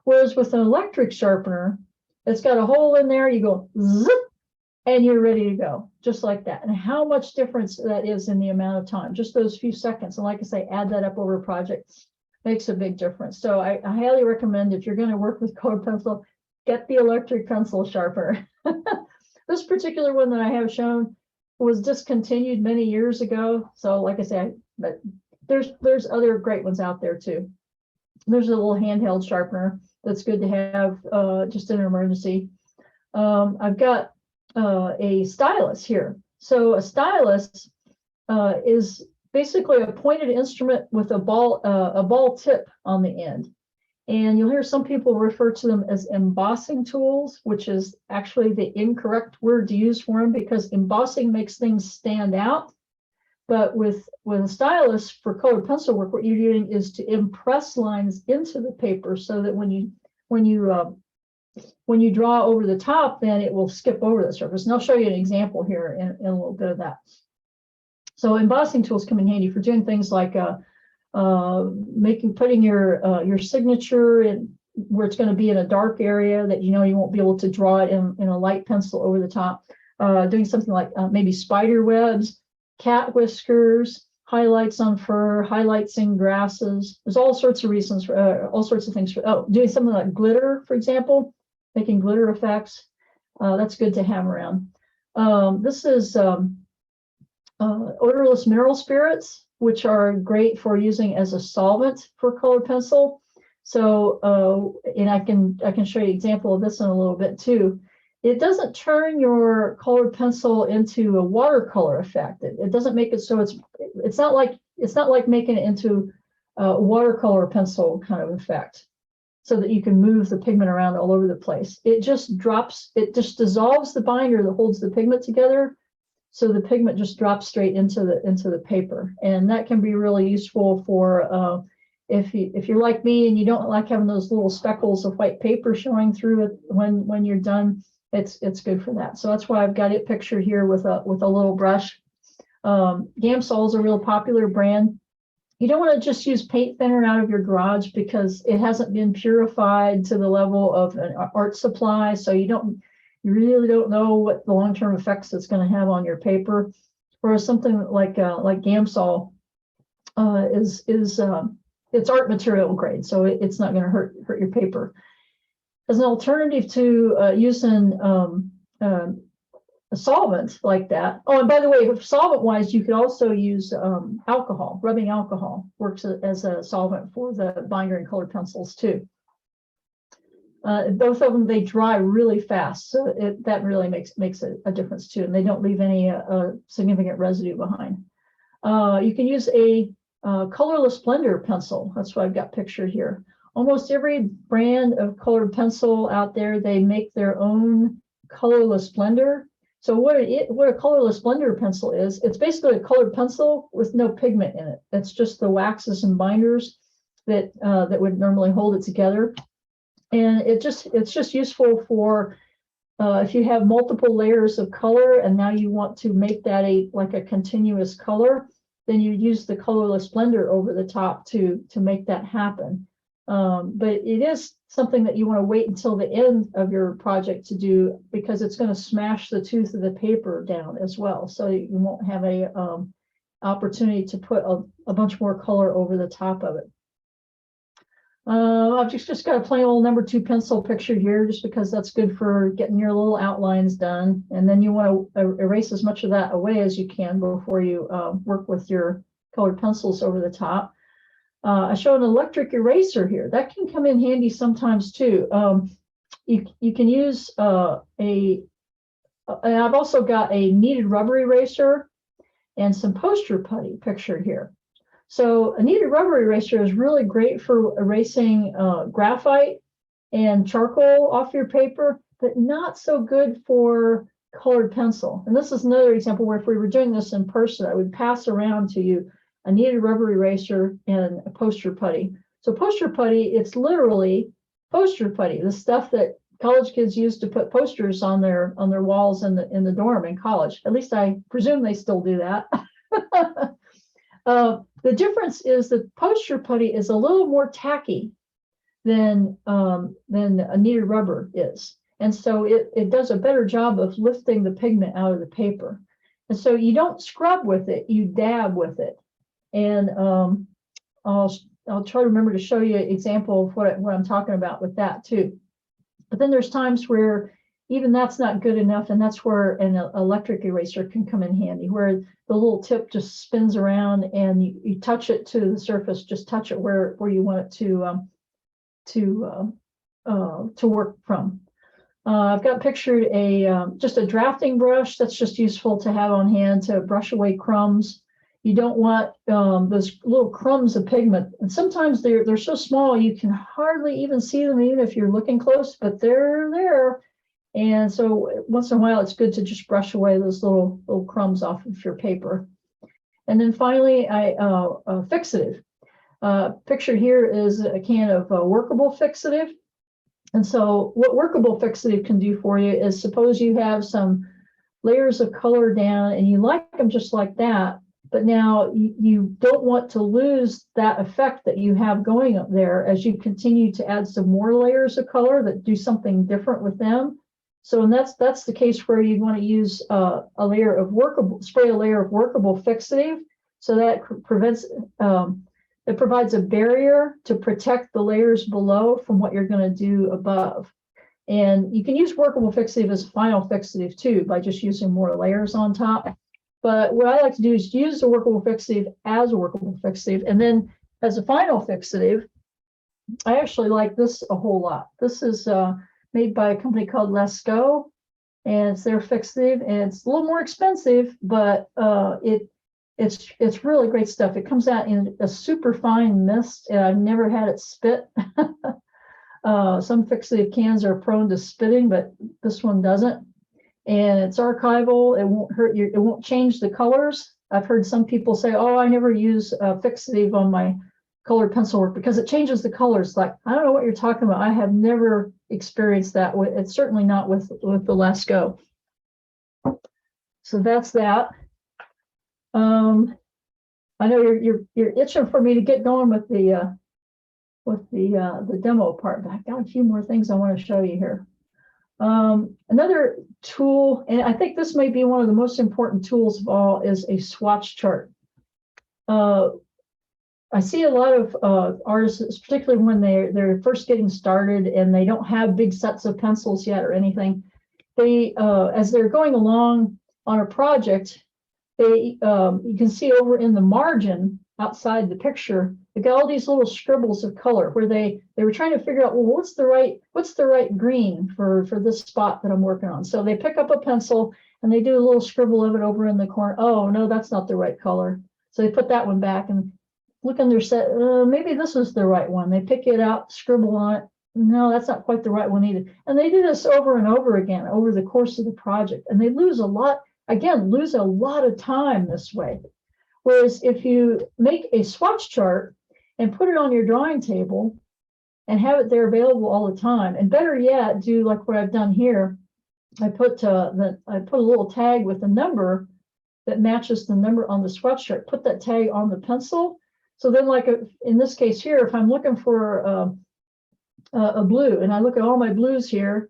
Whereas with an electric sharpener, it's got a hole in there, you go zip, and you're ready to go, just like that. And how much difference that is in the amount of time, just those few seconds. And like I say, add that up over a project, makes a big difference. So I highly recommend, if you're going to work with colored pencil, get the electric pencil sharpener. This particular one that I have shown was discontinued many years ago. So like I say, but there's other great ones out there too. There's a little handheld sharpener that's good to have just in an emergency. I've got a stylus here. So a stylus is basically a pointed instrument with a ball tip on the end. And you'll hear some people refer to them as embossing tools, which is actually the incorrect word to use for them, because embossing makes things stand out. But with a stylus for colored pencil work, what you're doing is to impress lines into the paper so that when you draw over the top, then it will skip over the surface. And I'll show you an example here in a little bit of that. So embossing tools come in handy for doing things like putting your signature in where it's going to be in a dark area that you won't be able to draw it in a light pencil over the top. Doing something like maybe spider webs, cat whiskers, highlights on fur, highlights in grasses. There's all sorts of reasons for all sorts of things for doing something like glitter, for example, making glitter effects. That's good to have around. This is odorless mineral spirits, which are great for using as a solvent for colored pencil. So, and I can show you an example of this in a little bit too. It doesn't turn your colored pencil into a watercolor effect. It doesn't make it so it's not like making it into a watercolor pencil kind of effect, so that you can move the pigment around all over the place. It just dissolves the binder that holds the pigment together, so the pigment just drops straight into the paper, and that can be really useful for if you're like me and you don't like having those little speckles of white paper showing through it when you're done. It's good for that. So that's why I've got it pictured here with a little brush. Gamsol is a real popular brand. You don't want to just use paint thinner out of your garage because it hasn't been purified to the level of an art supply. So you really don't know what the long-term effects it's going to have on your paper. Whereas something like Gamsol it's art material grade, so it's not going to hurt your paper. As an alternative to using a solvent like that. Oh, and by the way, solvent-wise, you could also use alcohol. Rubbing alcohol works as a solvent for the binder and colored pencils too. Both of them, they dry really fast, so that really makes a difference too, and they don't leave any significant residue behind. You can use a colorless blender pencil. That's what I've got pictured here. Almost every brand of colored pencil out there, they make their own colorless blender. So what a colorless blender pencil is, it's basically a colored pencil with no pigment in it. It's just the waxes and binders that would normally hold it together. And it's just useful for if you have multiple layers of color and now you want to make that like a continuous color, then you use the colorless blender over the top to make that happen. But it is something that you want to wait until the end of your project to do, because it's going to smash the tooth of the paper down as well. So you won't have a opportunity to put a bunch more color over the top of it. I've just got a plain old number 2 pencil picture here, just because that's good for getting your little outlines done. And then you want to erase as much of that away as you can before you work with your colored pencils over the top. I show an electric eraser here. That can come in handy sometimes too. You can use and I've also got a kneaded rubber eraser and some poster putty pictured here. So a kneaded rubber eraser is really great for erasing graphite and charcoal off your paper, but not so good for colored pencil. And this is another example where if we were doing this in person, I would pass around to you a kneaded rubber eraser and a poster putty. So poster putty, it's literally poster putty, the stuff that college kids use to put posters on their walls in the dorm in college. At least I presume they still do that. The difference is that poster putty is a little more tacky than a kneaded rubber is. And so it does a better job of lifting the pigment out of the paper. And so you don't scrub with it, you dab with it. And I'll try to remember to show you an example of what I'm talking about with that too. But then there's times where even that's not good enough, and that's where an electric eraser can come in handy, where the little tip just spins around and you touch it to the surface, just touch it where you want it to work from. I've got pictured just a drafting brush that's just useful to have on hand to brush away crumbs. You don't want those little crumbs of pigment, and sometimes they're so small you can hardly even see them even if you're looking close, but they're there. And so once in a while, it's good to just brush away those little crumbs off of your paper. And then finally, fixative. Pictured here is a can of workable fixative. And so what workable fixative can do for you is, suppose you have some layers of color down and you like them just like that, but now you don't want to lose that effect that you have going up there as you continue to add some more layers of color that do something different with them. So and that's the case where you'd want to use spray a layer of workable fixative, so that prevents it provides a barrier to protect the layers below from what you're going to do above. And you can use workable fixative as final fixative too, by just using more layers on top. But what I like to do is use the workable fixative as a workable fixative. And then as a final fixative, I actually like this a whole lot. This is made by a company called Lasco, and it's their fixative, and it's a little more expensive, but it's really great stuff. It comes out in a super fine mist, and I've never had it spit. Some fixative cans are prone to spitting, but this one doesn't. And it's archival. It won't hurt you. It won't change the colors. I've heard some people say, "Oh, I never use fixative on my colored pencil work because it changes the colors." Like, I don't know what you're talking about. I have never experienced that. It's certainly not with the Lasco. So that's that. I know you're itching for me to get going with the demo part, but I've got a few more things I want to show you here. Another tool, and I think this may be one of the most important tools of all, is a swatch chart. I see a lot of artists, particularly when they're first getting started and they don't have big sets of pencils yet or anything. They, as they're going along on a project, you can see over in the margin outside the picture, they got all these little scribbles of color where they were trying to figure out, well, what's the right green for this spot that I'm working on. So they pick up a pencil and they do a little scribble of it over in the corner. Oh no, that's not the right color. So they put that one back and look in their set. Maybe this is the right one. They pick it out, scribble on it. No, that's not quite the right one either. And they do this over and over again over the course of the project, and they lose a lot of time this way. Whereas if you make a swatch chart and put it on your drawing table and have it there available all the time, and better yet, do like what I've done here. I put a little tag with a number that matches the number on the swatch chart. Put that tag on the pencil. So then, like in this case here, if I'm looking for a blue, and I look at all my blues here,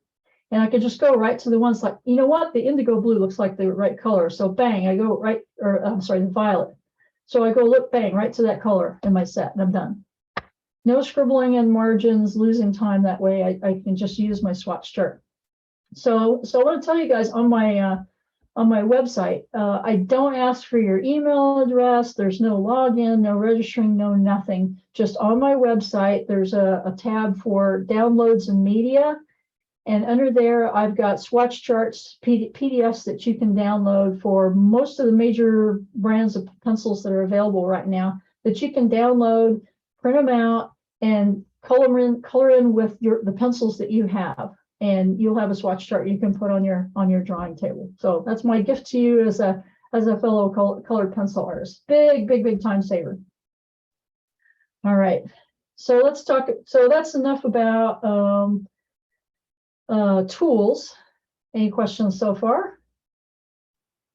and I could just go right to the ones like, you know what, the indigo blue looks like the right color. So bang, I go right, or I'm sorry, the violet. So I go look, bang, right to that color in my set, and I'm done. No scribbling in margins, losing time that way. I can just use my swatch chart. So I want to tell you guys on my website, I don't ask for your email address. There's no login, no registering, no nothing. Just on my website, there's a tab for downloads and media. And under there, I've got swatch charts, PDFs that you can download for most of the major brands of pencils that are available right now, that you can download, print them out, and color in with the pencils that you have. And you'll have a swatch chart you can put on your drawing table. So that's my gift to you as a fellow colored pencil artist. Big time saver. All right, so let's talk. So that's enough about tools. Any questions so far?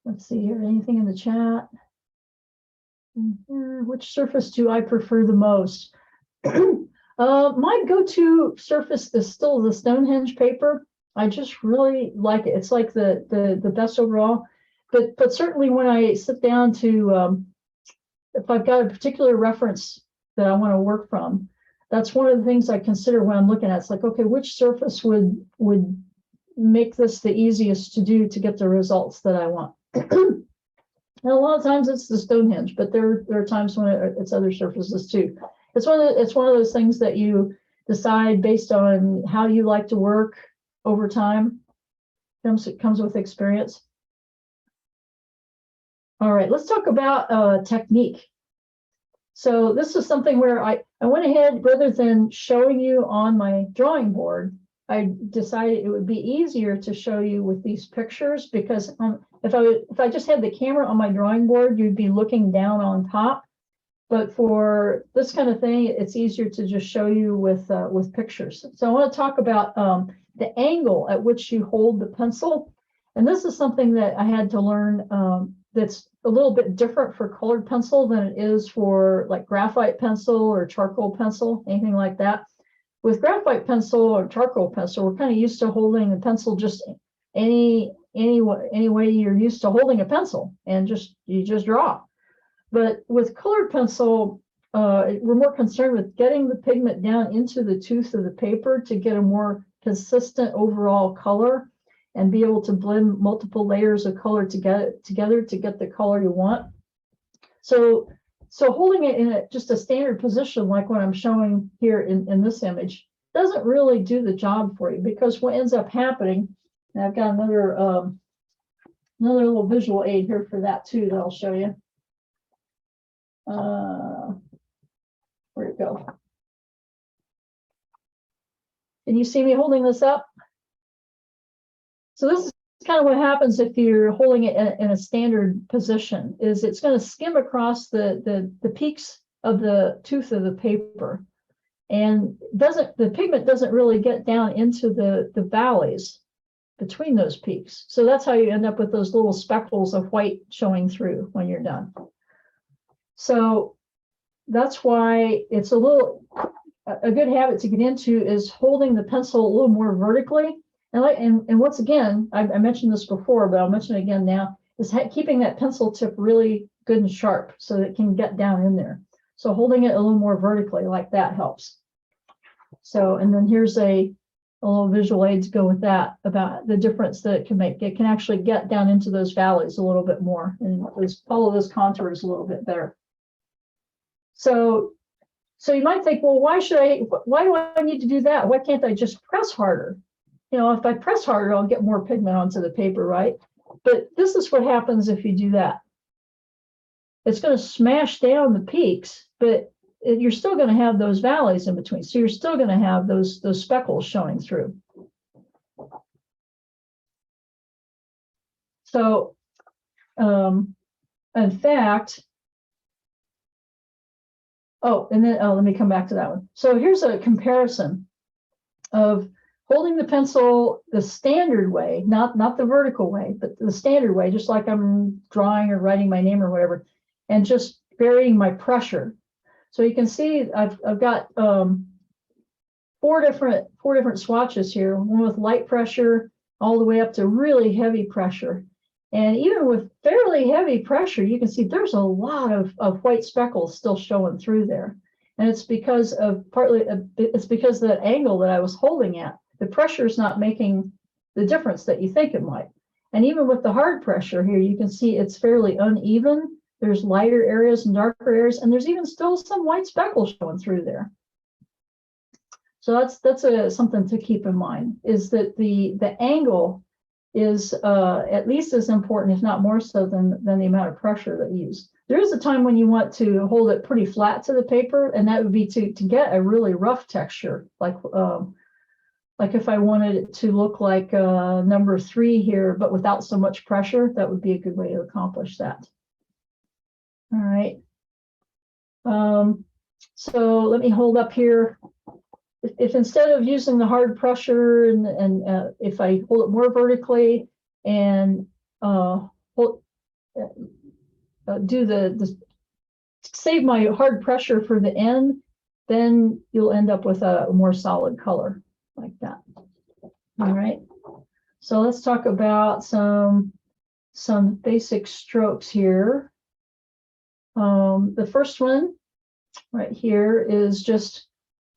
Let's see here. Anything in the chat? Which surface do I prefer the most? My go-to surface is still the Stonehenge paper. I just really like it. It's like the best overall. But certainly when I sit down to, if I've got a particular reference that I want to work from, that's one of the things I consider when I'm looking at. It's like, okay, which surface would make this the easiest to do to get the results that I want? And a lot of times it's the Stonehenge, but there are times when it's other surfaces too. It's one of those things that you decide based on how you like to work over time. It comes with experience. All right, let's talk about technique. So this is something where I went ahead, rather than showing you on my drawing board, I decided it would be easier to show you with these pictures, because if I just had the camera on my drawing board, you'd be looking down on top. But for this kind of thing, it's easier to just show you with pictures. So I want to talk about the angle at which you hold the pencil. And this is something that I had to learn that's a little bit different for colored pencil than it is for like graphite pencil or charcoal pencil, anything like that. With graphite pencil or charcoal pencil, we're kind of used to holding a pencil just any way you're used to holding a pencil, and you just draw. But with colored pencil, we're more concerned with getting the pigment down into the tooth of the paper to get a more consistent overall color and be able to blend multiple layers of color together to get the color you want. So holding it in just a standard position, like what I'm showing here in this image, doesn't really do the job for you, because what ends up happening, and I've got another little visual aid here for that too that I'll show you. Where'd it go? Can you see me holding this up? So this is kind of what happens if you're holding it in a standard position, is it's going to skim across the peaks of the tooth of the paper, and the pigment doesn't really get down into the valleys between those peaks. So that's how you end up with those little speckles of white showing through when you're done. So that's why it's a good habit to get into is holding the pencil a little more vertically. And once again, I mentioned this before, but I'll mention it again now, is keeping that pencil tip really good and sharp so that it can get down in there. So holding it a little more vertically like that helps. So, and then here's a little visual aid to go with that, about the difference that it can make. It can actually get down into those valleys a little bit more and follow those contours a little bit better. So you might think, well, why do I need to do that? Why can't I just press harder? You know, if I press harder, I'll get more pigment onto the paper, right? But this is what happens if you do that. It's going to smash down the peaks, but you're still going to have those valleys in between. So you're still going to have those speckles showing through. So, in fact, and then let me come back to that one. So here's a comparison of holding the pencil the standard way, not the vertical way, but the standard way, just like I'm drawing or writing my name or whatever, and just varying my pressure. So you can see I've got four different swatches here, one with light pressure all the way up to really heavy pressure. And even with fairly heavy pressure, you can see there's a lot of white speckles still showing through there. And it's because of it's because of that angle that I was holding at. The pressure is not making the difference that you think it might. And even with the hard pressure here, you can see it's fairly uneven. There's lighter areas and darker areas, and there's even still some white speckles showing through there. So that's something to keep in mind, is that the angle is at least as important, if not more so, than the amount of pressure that you use. There is a time when you want to hold it pretty flat to the paper, and that would be to get a really rough texture, like if I wanted it to look like number 3 here, but without so much pressure. That would be a good way to accomplish that. All right. So let me hold up here. If instead of using the hard pressure and if I hold it more vertically and save my hard pressure for the end, then you'll end up with a more solid color like that. All right. So let's talk about some basic strokes here. The first one right here is just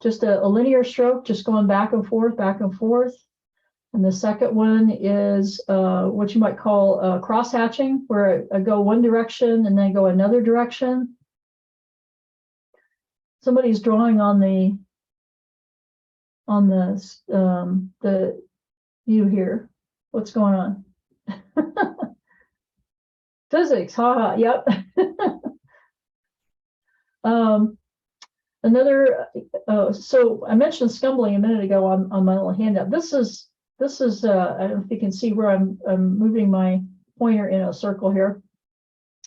a linear stroke, just going back and forth, back and forth. And the second one is what you might call cross hatching, where I go one direction and then go another direction. Somebody's drawing on the the view here. What's going on? Physics, haha, yep. So I mentioned scumbling a minute ago on my little handout. This is I don't know if you can see where I'm moving my pointer in a circle here.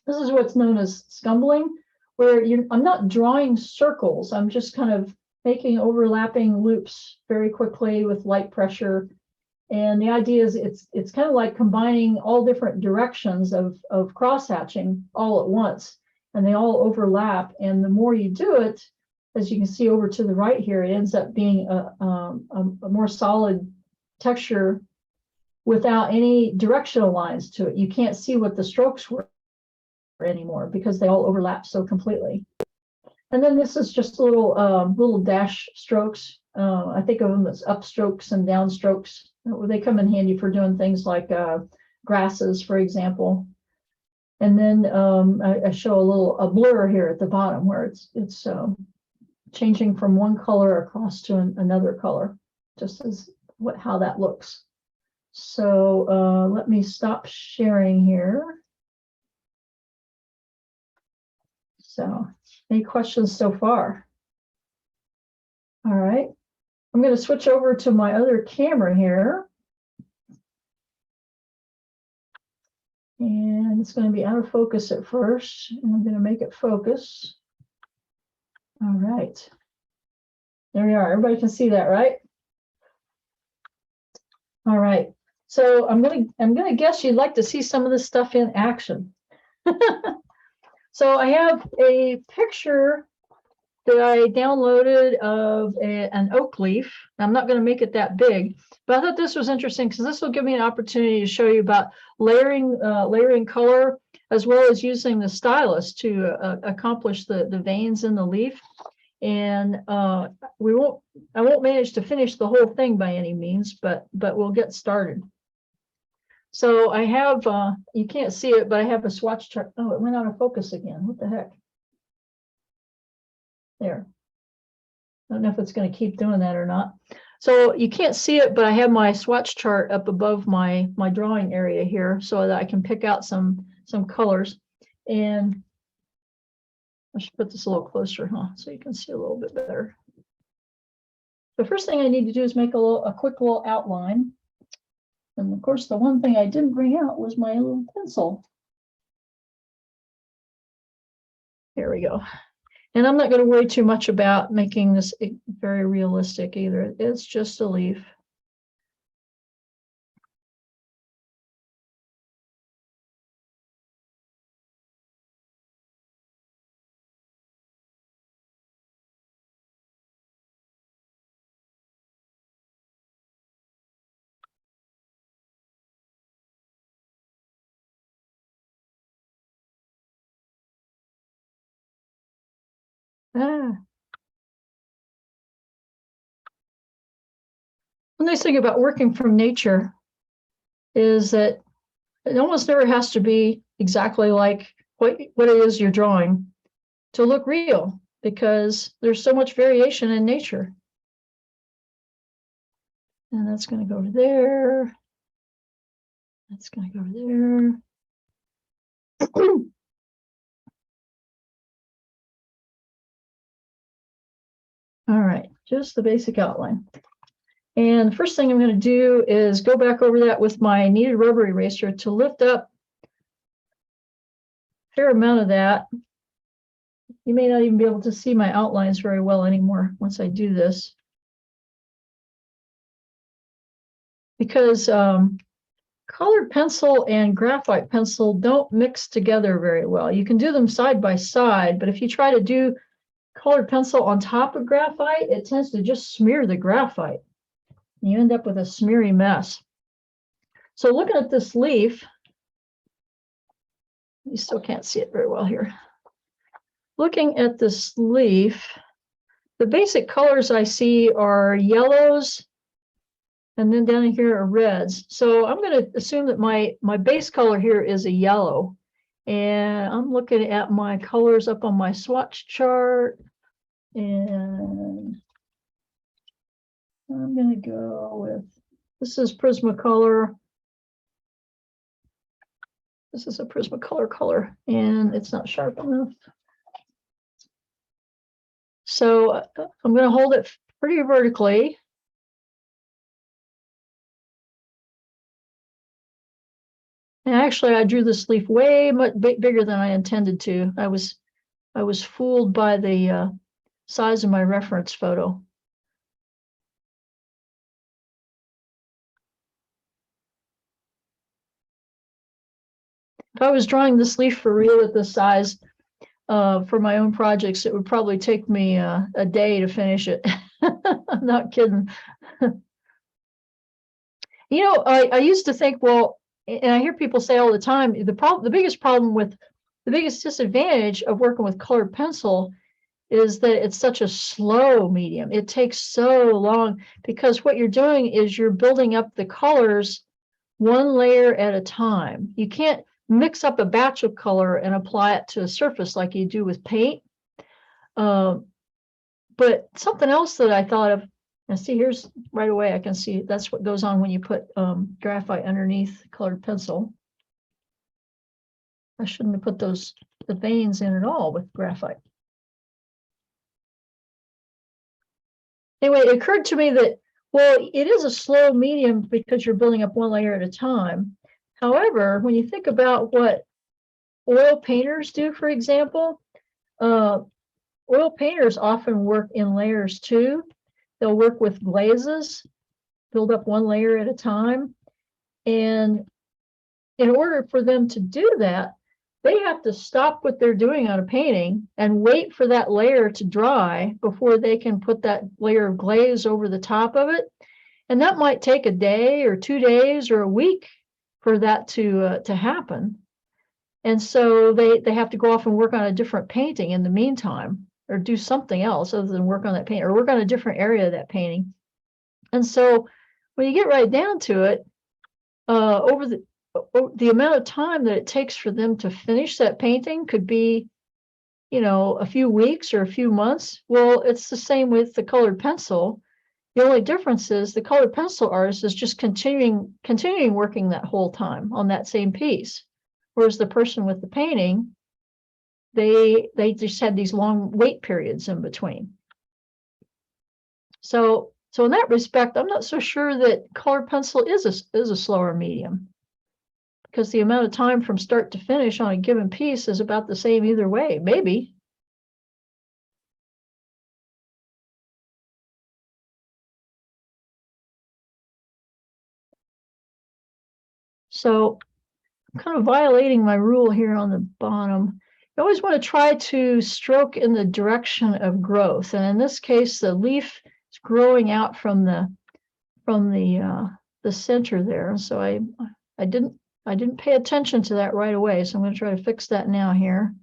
This is what's known as scumbling, where I'm not drawing circles. I'm just kind of making overlapping loops very quickly with light pressure. And the idea is it's kind of like combining all different directions of cross hatching all at once, and they all overlap. And the more you do it, as you can see over to the right here, it ends up being a more solid texture without any directional lines to it. You can't see what the strokes were anymore because they all overlap so completely. And then this is just little dash strokes. I think of them as upstrokes and downstrokes. They come in handy for doing things like grasses, for example. And then I show a blur here at the bottom where it's changing from one color across to another color, just as how that looks. So let me stop sharing here. So, any questions so far? All right, I'm going to switch over to my other camera here. And it's going to be out of focus at first, and I'm going to make it focus. All right, there we are. Everybody can see that, right? All right, so I'm gonna guess you'd like to see some of this stuff in action. So I have a picture that I downloaded of an oak leaf. I'm not going to make it that big, but I thought this was interesting because this will give me an opportunity to show you about layering color, as well as using the stylus to accomplish the veins in the leaf. And I won't manage to finish the whole thing by any means, but we'll get started. So I have, you can't see it, but I have a swatch chart. Oh, it went out of focus again. What the heck? There. I don't know if it's going to keep doing that or not. So you can't see it, but I have my swatch chart up above my drawing area here so that I can pick out some colors. And I should put this a little closer, so you can see a little bit better. The first thing I need to do is make a quick little outline. And of course, the one thing I didn't bring out was my little pencil. There we go. And I'm not going to worry too much about making this very realistic either. It's just a leaf. The nice thing about working from nature is that it almost never has to be exactly like what it is you're drawing to look real, because there's so much variation in nature. And that's going to go over there. That's going to go over there. All right, just the basic outline. And the first thing I'm going to do is go back over that with my kneaded rubber eraser to lift up a fair amount of that. You may not even be able to see my outlines very well anymore once I do this, because colored pencil and graphite pencil don't mix together very well. You can do them side by side, but if you try to do colored pencil on top of graphite, it tends to just smear the graphite. You end up with a smeary mess. So looking at this leaf, you still can't see it very well here. Looking at this leaf, the basic colors I see are yellows, and then down here are reds. So I'm going to assume that my base color here is a yellow. And I'm looking at my colors up on my swatch chart. And I'm gonna go with, this is Prismacolor. This is a Prismacolor color, and it's not sharp enough. So I'm going to hold it pretty vertically. And actually, I drew this leaf way much bigger than I intended to. I was fooled by the size of my reference photo. If I was drawing this leaf for real at this size for my own projects, it would probably take me a day to finish it. I'm not kidding. You know, I used to think, well, and I hear people say all the time, the biggest disadvantage of working with colored pencil is that it's such a slow medium. It takes so long because what you're doing is you're building up the colors one layer at a time. You can't mix up a batch of color and apply it to a surface like you do with paint. But something else that I thought of, and see, here's right away, I can see that's what goes on when you put graphite underneath colored pencil. I shouldn't have put the veins in at all with graphite. Anyway, it occurred to me that, well, it is a slow medium because you're building up one layer at a time. However, when you think about what oil painters do, for example, oil painters often work in layers too. They'll work with glazes, build up one layer at a time. And in order for them to do that, they have to stop what they're doing on a painting and wait for that layer to dry before they can put that layer of glaze over the top of it. And that might take a day or 2 days or a week for that to happen. And so they have to go off and work on a different painting in the meantime, or do something else other than work on that paint, or work on a different area of that painting. And so when you get right down to it, over the amount of time that it takes for them to finish that painting could be, you know, a few weeks or a few months. Well, it's the same with the colored pencil. The only difference is the colored pencil artist is just continuing working that whole time on that same piece. Whereas the person with the painting, they just had these long wait periods in between. So in that respect, I'm not so sure that colored pencil is a slower medium, because the amount of time from start to finish on a given piece is about the same either way, maybe. So I'm kind of violating my rule here on the bottom. I always want to try to stroke in the direction of growth. And in this case, the leaf is growing out from the center there. So I didn't pay attention to that right away. So I'm going to try to fix that now here.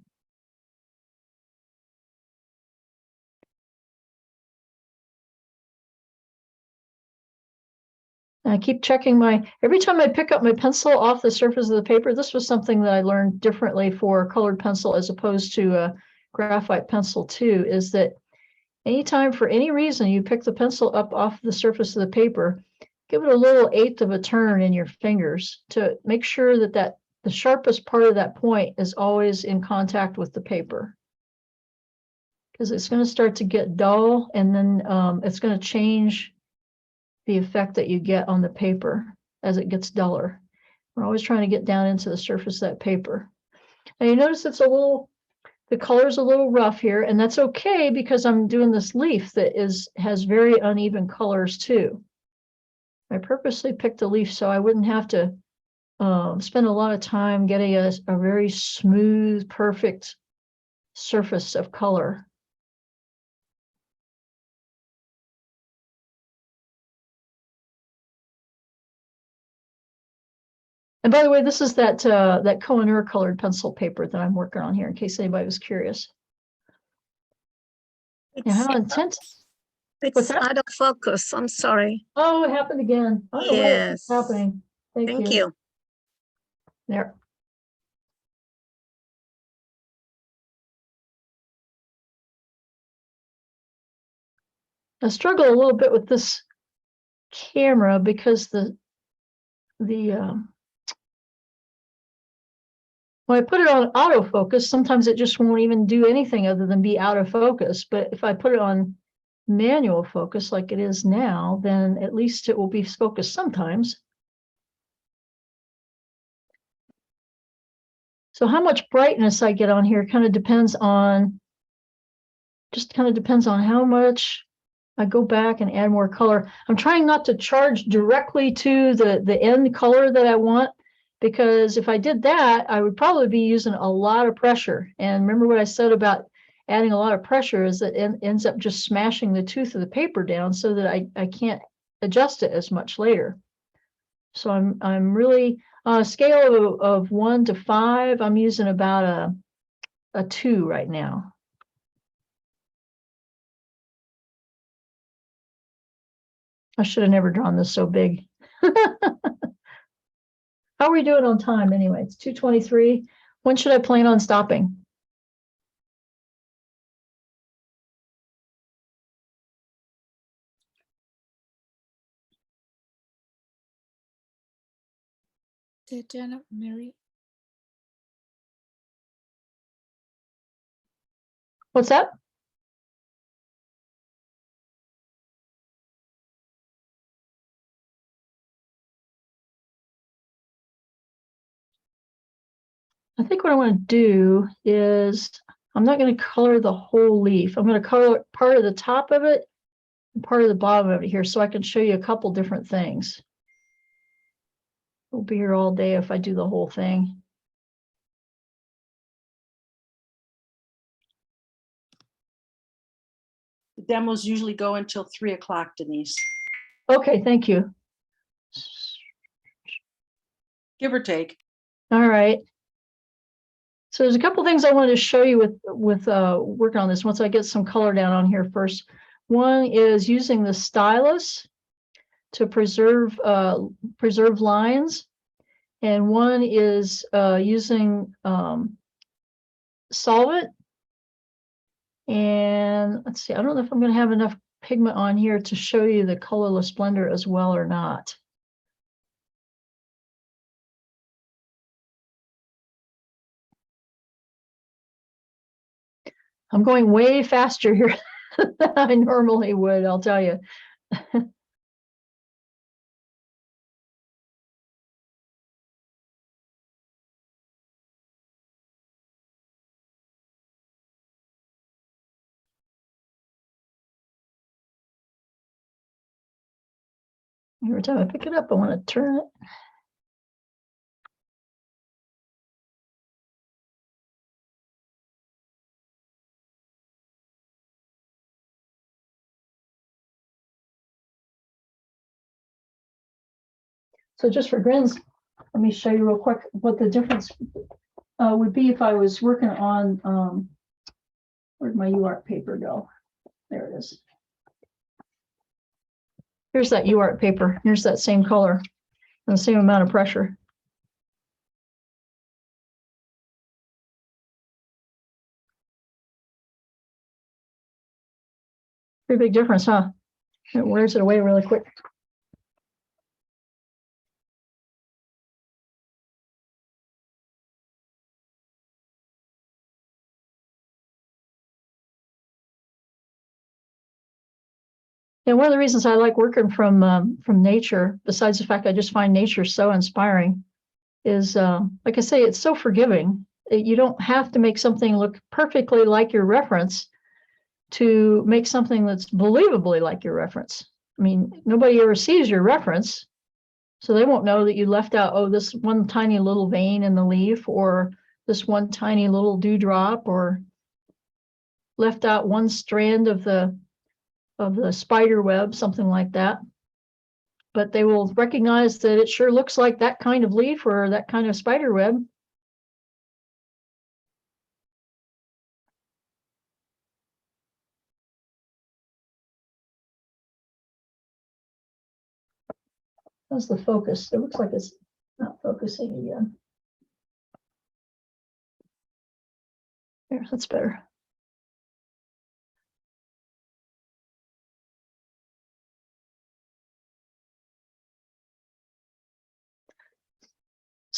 And I keep checking every time I pick up my pencil off the surface of the paper. This was something that I learned differently for colored pencil as opposed to a graphite pencil too, is that anytime for any reason you pick the pencil up off the surface of the paper, give it a little eighth of a turn in your fingers to make sure that the sharpest part of that point is always in contact with the paper. Because it's going to start to get dull, and then it's going to change the effect that you get on the paper as it gets duller. We're always trying to get down into the surface of that paper. And you notice the color's a little rough here, and that's okay because I'm doing this leaf that has very uneven colors too. I purposely picked a leaf so I wouldn't have to spend a lot of time getting a very smooth, perfect surface of color. And by the way, this is that Kohinoor colored pencil paper that I'm working on here, in case anybody was curious. Now, how intense? It's out of focus. I'm sorry. Oh, it happened again. I don't know what's happening. Thank you. There. I struggle a little bit with this camera because when I put it on autofocus, sometimes it just won't even do anything other than be out of focus. But if I put it on manual focus like it is now, then at least it will be focused sometimes. So how much brightness I get on here kind of depends on, how much I go back and add more color. I'm trying not to charge directly to the end color that I want, because if I did that, I would probably be using a lot of pressure. And remember what I said about adding a lot of pressure is that it ends up just smashing the tooth of the paper down so that I can't adjust it as much later. So I'm really on a scale of 1 to 5, I'm using about a 2 right now. I should have never drawn this so big. How are we doing on time anyway? It's 2:23. When should I plan on stopping? Janet, Mary. What's that? I think what I want to do is I'm not going to color the whole leaf. I'm going to color part of the top of it and part of the bottom of it here so I can show you a couple different things. We'll be here all day if I do the whole thing. The demos usually go until 3 o'clock, Denise, Okay, thank you. give or take. All right. So there's a couple things I wanted to show you with working on this once I get some color down on here first. One is using the stylus to preserve lines, and one is using solvent. And let's see, I don't know if I'm going to have enough pigment on here to show you the colorless blender as well or not. I'm going way faster here than I normally would, I'll tell you. Every time I pick it up, I want to turn it. So just for grins, let me show you real quick what the difference would be if I was working on, where'd my UART paper go? There it is. Here's that UART paper. Here's that same color and the same amount of pressure. Pretty big difference, huh? It wears it away really quick. And one of the reasons I like working from nature, besides the fact I just find nature so inspiring, is like I say, it's so forgiving. You don't have to make something look perfectly like your reference to make something that's believably like your reference. I mean, nobody ever sees your reference, so they won't know that you left out, oh, this one tiny little vein in the leaf, or this one tiny little dewdrop, or left out one strand of the spider web, something like that. But they will recognize that it sure looks like that kind of leaf or that kind of spider web. How's the focus? It looks like it's not focusing again. There, that's better.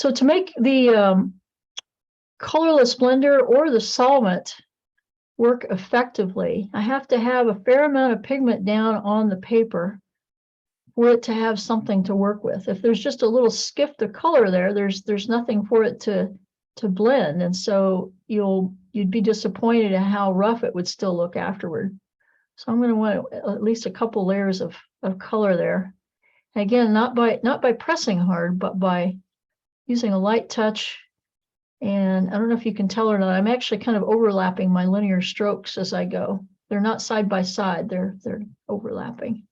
So to make the colorless blender or the solvent work effectively, I have to have a fair amount of pigment down on the paper for it to have something to work with. If there's just a little skift of color there, there's nothing for it to blend. And so you'd be disappointed at how rough it would still look afterward. So I'm going to want at least a couple layers of color there. Again, not by pressing hard, but by using a light touch. And I don't know if you can tell or not, I'm actually kind of overlapping my linear strokes as I go. They're not side by side, they're overlapping.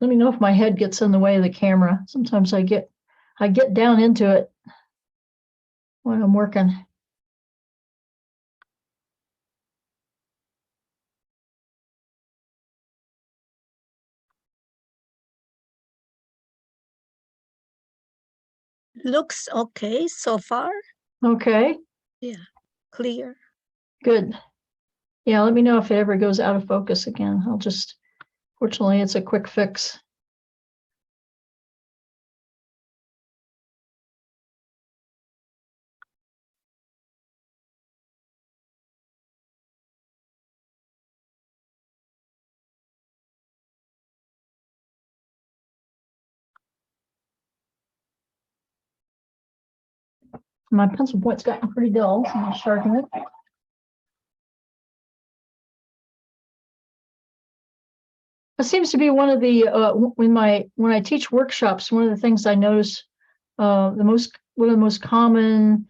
Let me know if my head gets in the way of the camera. Sometimes I get down into it when I'm working. Looks okay so far. Okay, Clear. good. Yeah, let me know if it ever goes out of focus again. Fortunately, it's a quick fix. My pencil point's gotten pretty dull, so I'm gonna sharpen it. It seems to be one of the when I teach workshops, one of the things I notice one of the most common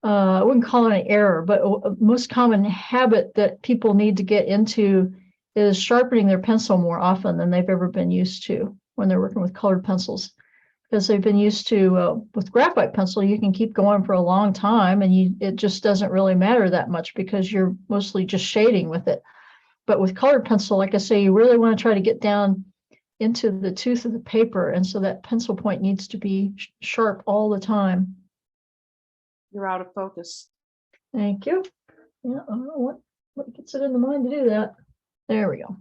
I wouldn't call it an error, but most common habit that people need to get into is sharpening their pencil more often than they've ever been used to when they're working with colored pencils. Because they've been used to, with graphite pencil, you can keep going for a long time and it just doesn't really matter that much because you're mostly just shading with it. But with colored pencil, like I say, you really want to try to get down into the tooth of the paper. And so that pencil point needs to be sharp all the time. You're out of focus. Thank you. Yeah, I don't know what gets it in the mind to do that. There we go.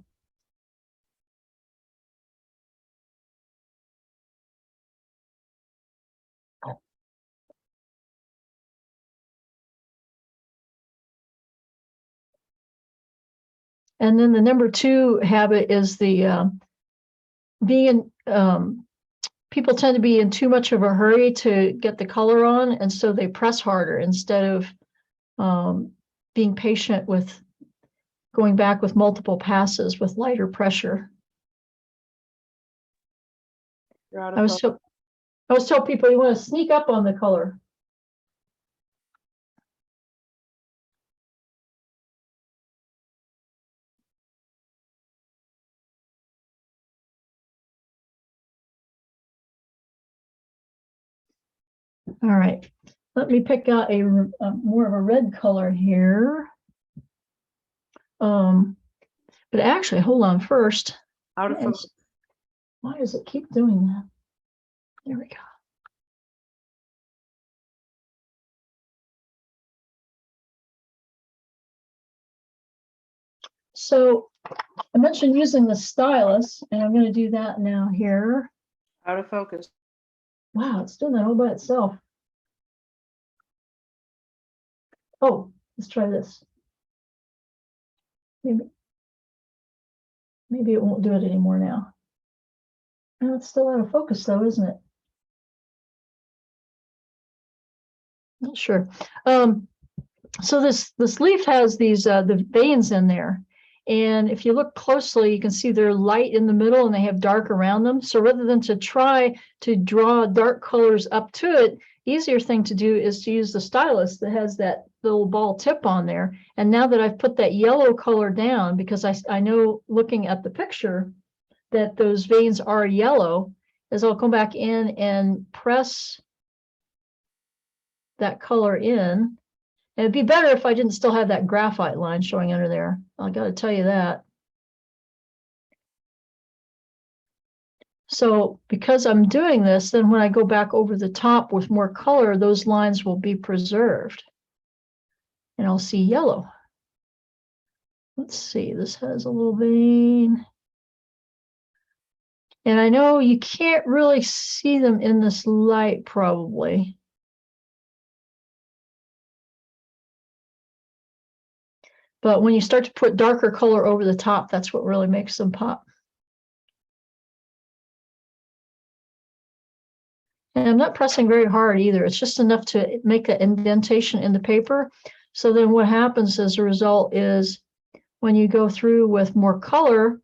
And then the number 2 habit is the people tend to be in too much of a hurry to get the color on, and so they press harder instead of being patient with going back with multiple passes with lighter pressure. You're out I of focus. always tell people you want to sneak up on the color. All right, let me pick out a more of a red color here. But actually, hold on first. Out of focus. Why does it keep doing that? There we go. So I mentioned using the stylus, and I'm going to do that now here. Out of focus. Wow, it's doing that all by itself. Oh, let's try this. Maybe it won't do it anymore now. Oh, it's still out of focus though, isn't it? Not sure. So this leaf has these the veins in there. And if you look closely, you can see they're light in the middle and they have dark around them. So rather than to try to draw dark colors up to it, easier thing to do is to use the stylus that has that little ball tip on there. And now that I've put that yellow color down, because I know looking at the picture that those veins are yellow, is I'll come back in and press that color in. And it'd be better if I didn't still have that graphite line showing under there. I got to tell you that. So because I'm doing this, then when I go back over the top with more color, those lines will be preserved. And I'll see yellow. Let's see, this has a little vein. And I know you can't really see them in this light probably. But when you start to put darker color over the top, that's what really makes them pop. And I'm not pressing very hard either. It's just enough to make an indentation in the paper. So then what happens as a result is when you go through with more color,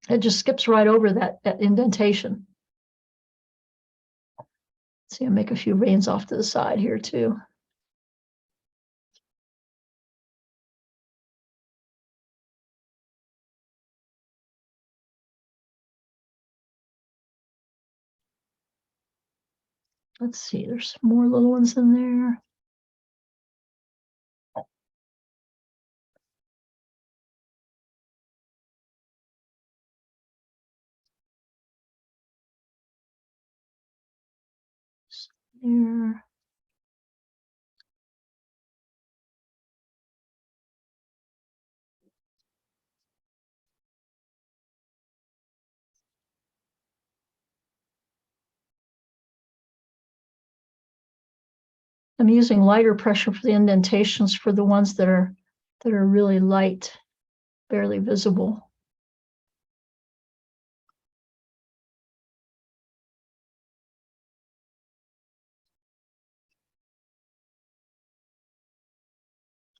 it just skips right over that indentation. See, I'll make a few veins off to the side here too. Let's see, there's more little ones in there. There. I'm using lighter pressure for the indentations for the ones that are really light, barely visible.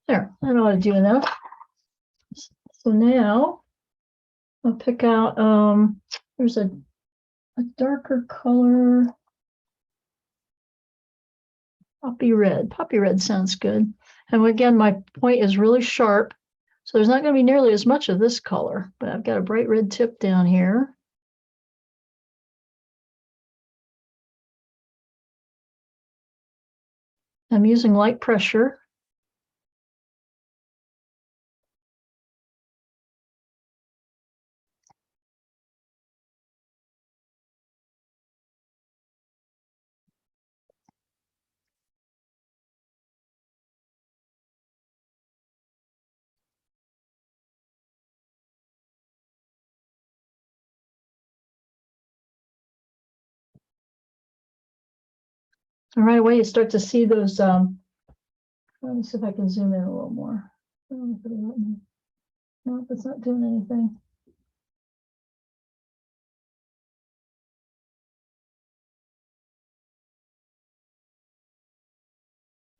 There, that ought to do enough. So now I'll pick out, there's a darker color. Poppy red. Poppy red sounds good. And again, my point is really sharp. So there's not going to be nearly as much of this color, but I've got a bright red tip down here. I'm using light pressure. And right away, you start to see those. Let me see if I can zoom in a little more. No, it's not doing anything.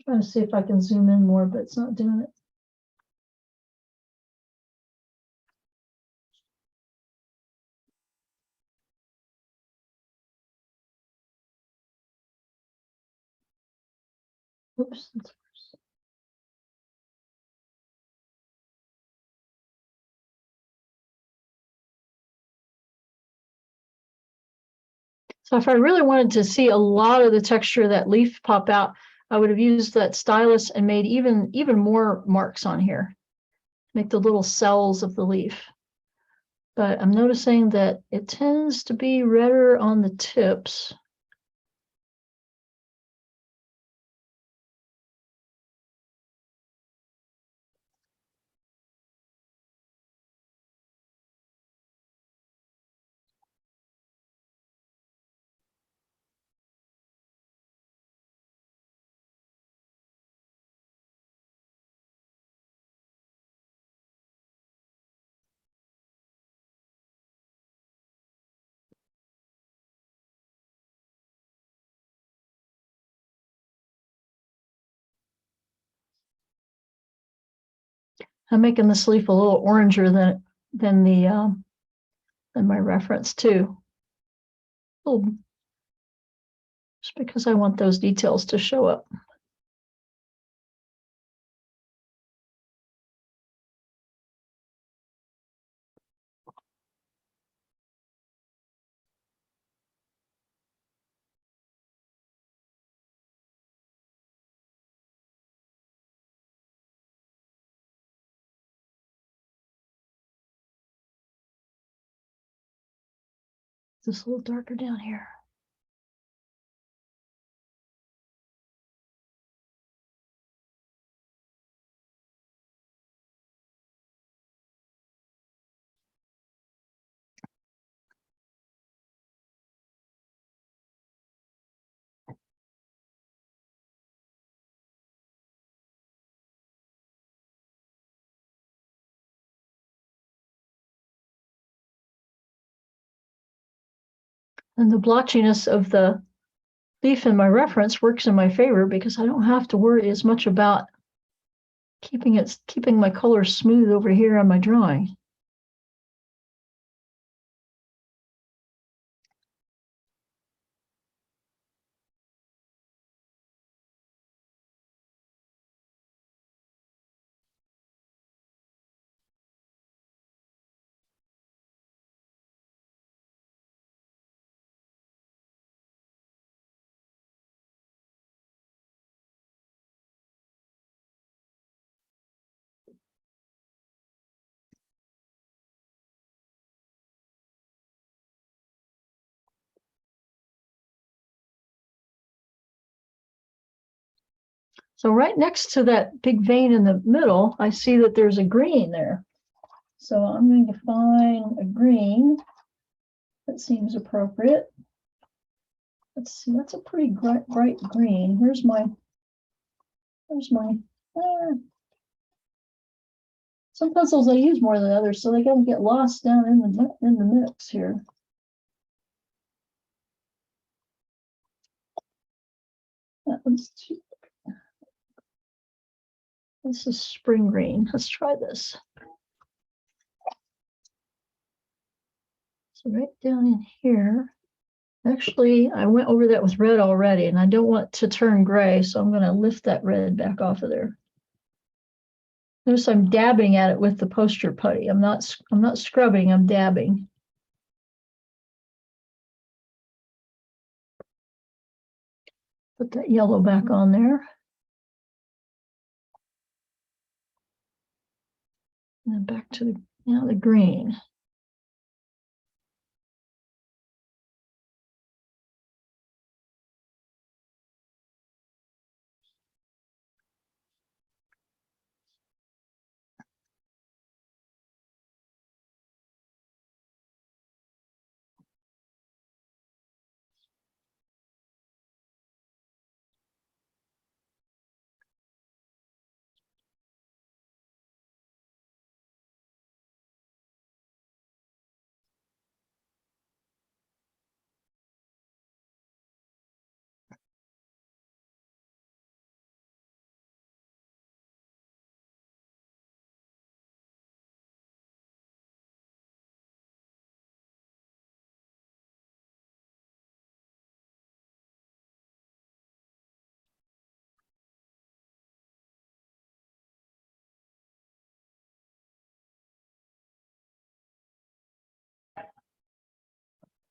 Trying to see if I can zoom in more, but it's not doing it. Oops. That's worse. So if I really wanted to see a lot of the texture of that leaf pop out, I would have used that stylus and made even more marks on here. Make the little cells of the leaf. But I'm noticing that it tends to be redder on the tips. I'm making this leaf a little oranger than my reference too. Oh, because I want those details to show up. Just a little darker down here. And the blotchiness of the leaf in my reference works in my favor because I don't have to worry as much about keeping my color smooth over here on my drawing. So right next to that big vein in the middle, I see that there's a green there. So I'm going to find a green that seems appropriate. Let's see, that's a pretty bright green. Here's my, some pencils I use more than others, so they gotta get lost down in the mix here. That one's too. This is spring green. Let's try this. So right down in here, actually, I went over that with red already, and I don't want to turn gray, so I'm going to lift that red back off of there. Notice I'm dabbing at it with the poster putty. I'm not scrubbing, I'm dabbing. Put that yellow back on there. And then back to the green.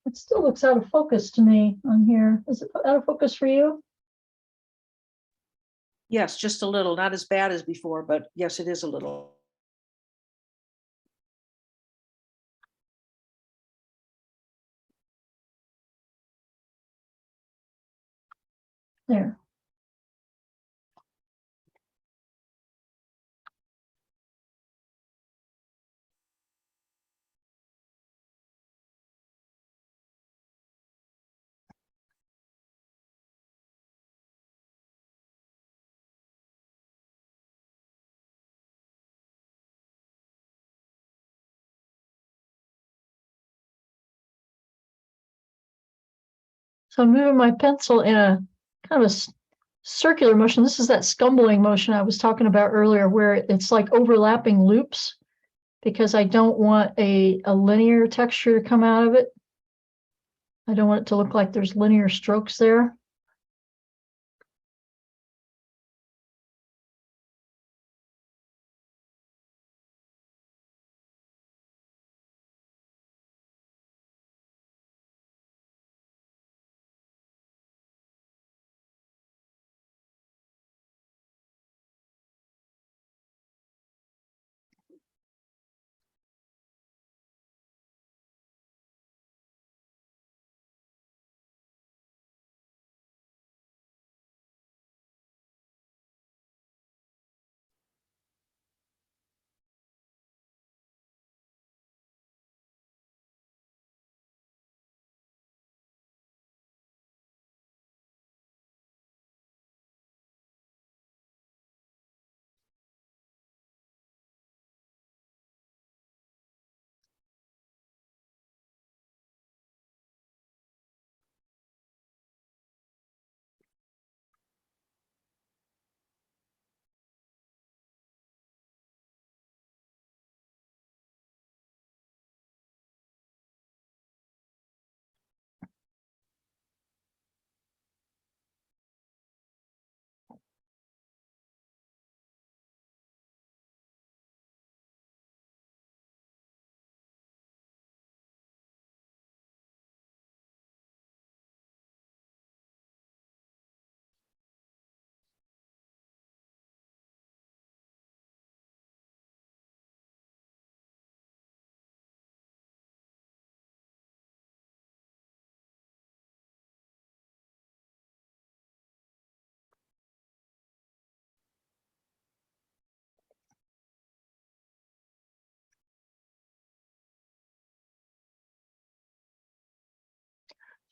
It still looks out of focus to me on here. Is it out of focus for you? Yes, just a little, not as bad as before, but yes, it is a little. There. So I'm moving my pencil in a kind of a circular motion. This is that scumbling motion I was talking about earlier, where it's like overlapping loops, because I don't want a linear texture to come out of it. I don't want it to look like there's linear strokes there.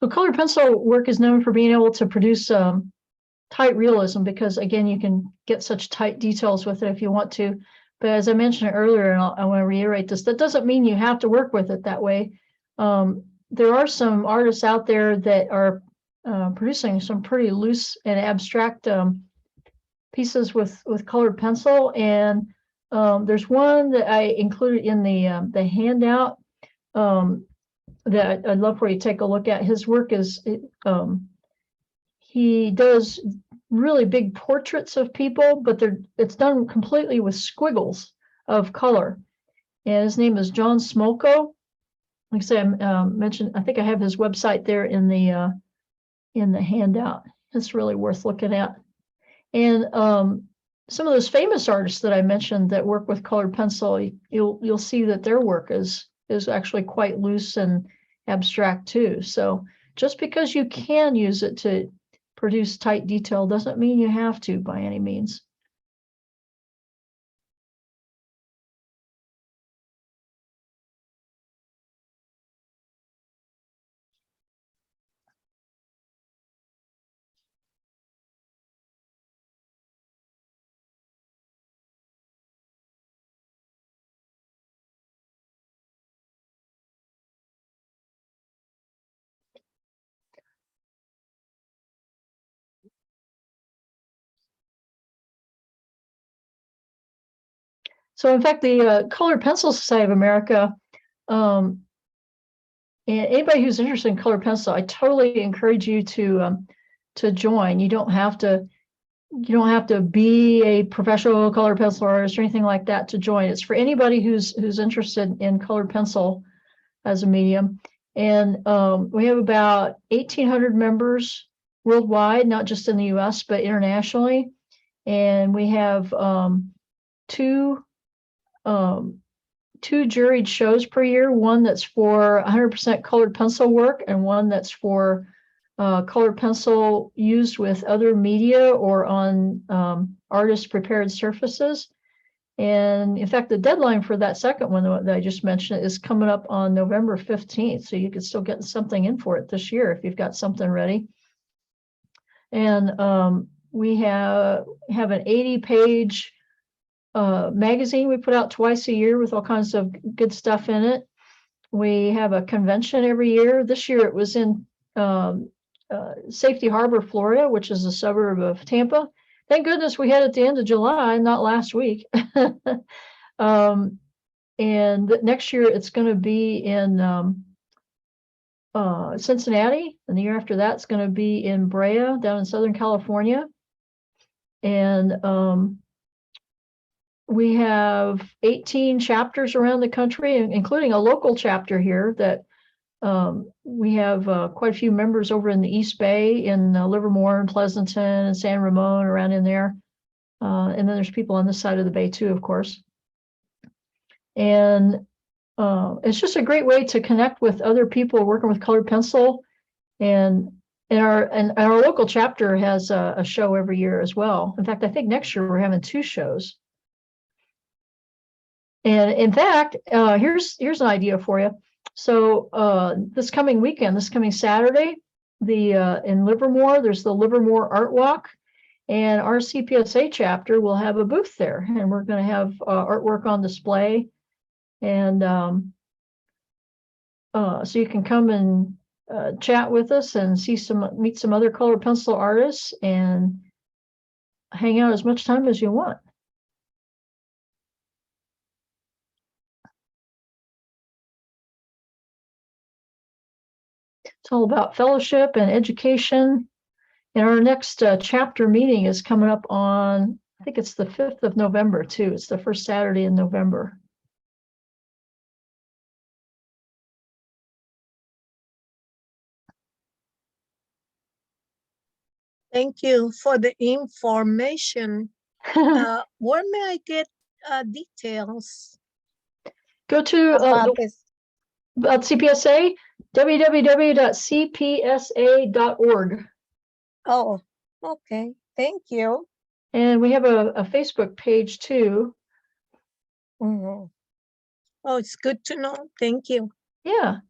So colored pencil work is known for being able to produce tight realism because, again, you can get such tight details with it if you want to. But as I mentioned earlier, and I want to reiterate this, that doesn't mean you have to work with it that way. There are some artists out there that are producing some pretty loose and abstract pieces with colored pencil. And there's one that I included in the handout that I'd love for you to take a look at. His work is, he does really big portraits of people, but it's done completely with squiggles of color. And his name is John Smolko. Like I said, I mentioned, I think I have his website there in the handout. It's really worth looking at. And some of those famous artists that I mentioned that work with colored pencil, you'll see that their work is actually quite loose and abstract too. So just because you can use it to produce tight detail doesn't mean you have to by any means. So in fact, the Colored Pencil Society of America, and anybody who's interested in colored pencil, I totally encourage you to join. You don't have to be a professional colored pencil artist or anything like that to join. It's for anybody who's interested in colored pencil as a medium. And we have about 1,800 members worldwide, not just in the US, but internationally. And we have two juried shows per year, one that's for 100% colored pencil work and one that's for colored pencil used with other media or on artist prepared surfaces. And in fact, the deadline for that second one that I just mentioned is coming up on November 15th. So you could still get something in for it this year if you've got something ready. And we have an 80-page magazine we put out twice a year with all kinds of good stuff in it. We have a convention every year. This year it was in Safety Harbor, Florida, which is a suburb of Tampa. Thank goodness we had it at the end of July, not last week. And next year it's going to be in Cincinnati, and the year after that it's going to be in Brea down in Southern California. And we have 18 chapters around the country, including a local chapter here that we have quite a few members over in the East Bay, in Livermore and Pleasanton and San Ramon, around in there. And then there's people on this side of the bay too, of course. And it's just a great way to connect with other people working with colored pencil. And our local chapter has a show every year as well. In fact, I think next year we're having 2 shows. And in fact, here's an idea for you. So this coming weekend, this coming Saturday, in Livermore, there's the Livermore Art Walk, and our CPSA chapter will have a booth there, and we're going to have artwork on display. And so you can come and chat with us and meet some other colored pencil artists and hang out as much time as you want. It's all about fellowship and education. And our next chapter meeting is coming up on, I think it's the 5th of November too. It's the first Saturday in November. Thank you for the information. Where may I get details Go to about this? CPSA, www.cpsa.org. Oh, okay. Thank you. And we have a Facebook page too. Mhm. Oh, it's good to know. Thank you. Yeah.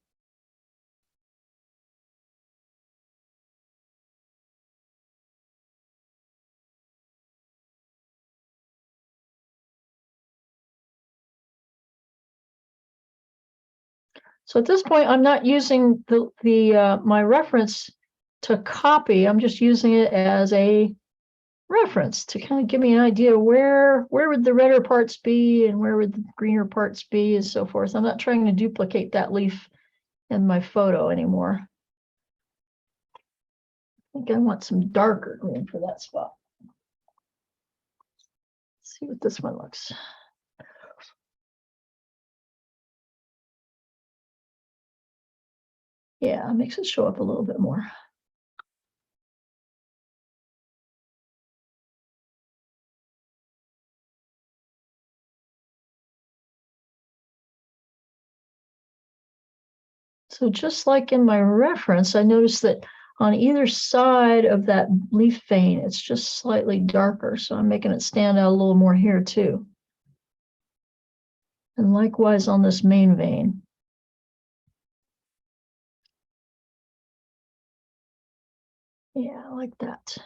So at this point, I'm not using my reference to copy. I'm just using it as a reference to kind of give me an idea where would the redder parts be and where would the greener parts be and so forth. I'm not trying to duplicate that leaf in my photo anymore. I think I want some darker green for that spot. Let's see what this one looks. Yeah, it makes it show up a little bit more. So just like in my reference, I noticed that on either side of that leaf vein, it's just slightly darker. So I'm making it stand out a little more here too. And likewise on this main vein. Yeah, I like that.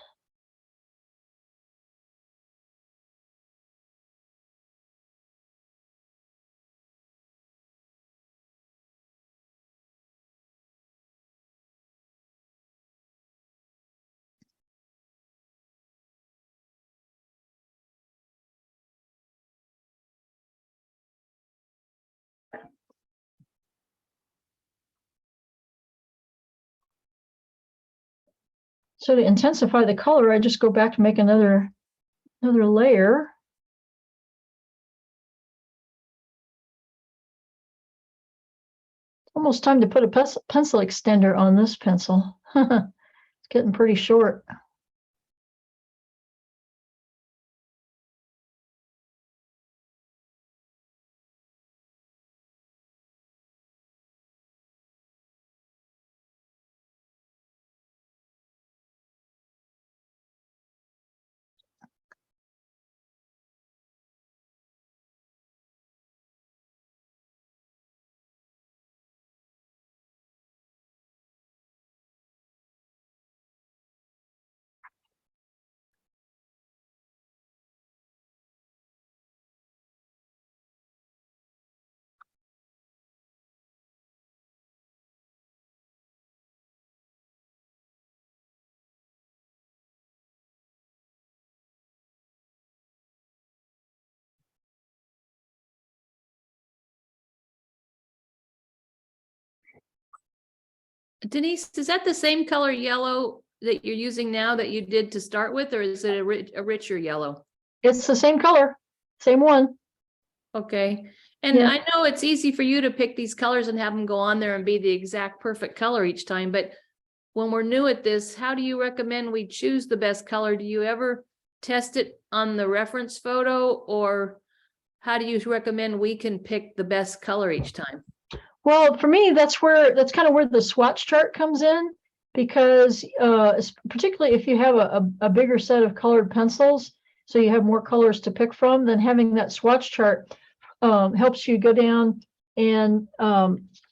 So to intensify the color, I just go back to make another layer. Almost time to put a pencil extender on this pencil. It's getting pretty short. Denise, is that the same color yellow that you're using now that you did to start with, or is it a richer yellow? It's the same color, same one. Okay, and Yeah. I know it's easy for you to pick these colors and have them go on there and be the exact perfect color each time, but when we're new at this, how do you recommend we choose the best color? Do you ever test it on the reference photo, or how do you recommend we can pick the best color each time? Well, for me, that's kind of where the swatch chart comes in, because particularly if you have a bigger set of colored pencils, so you have more colors to pick from, then having that swatch chart helps you go down and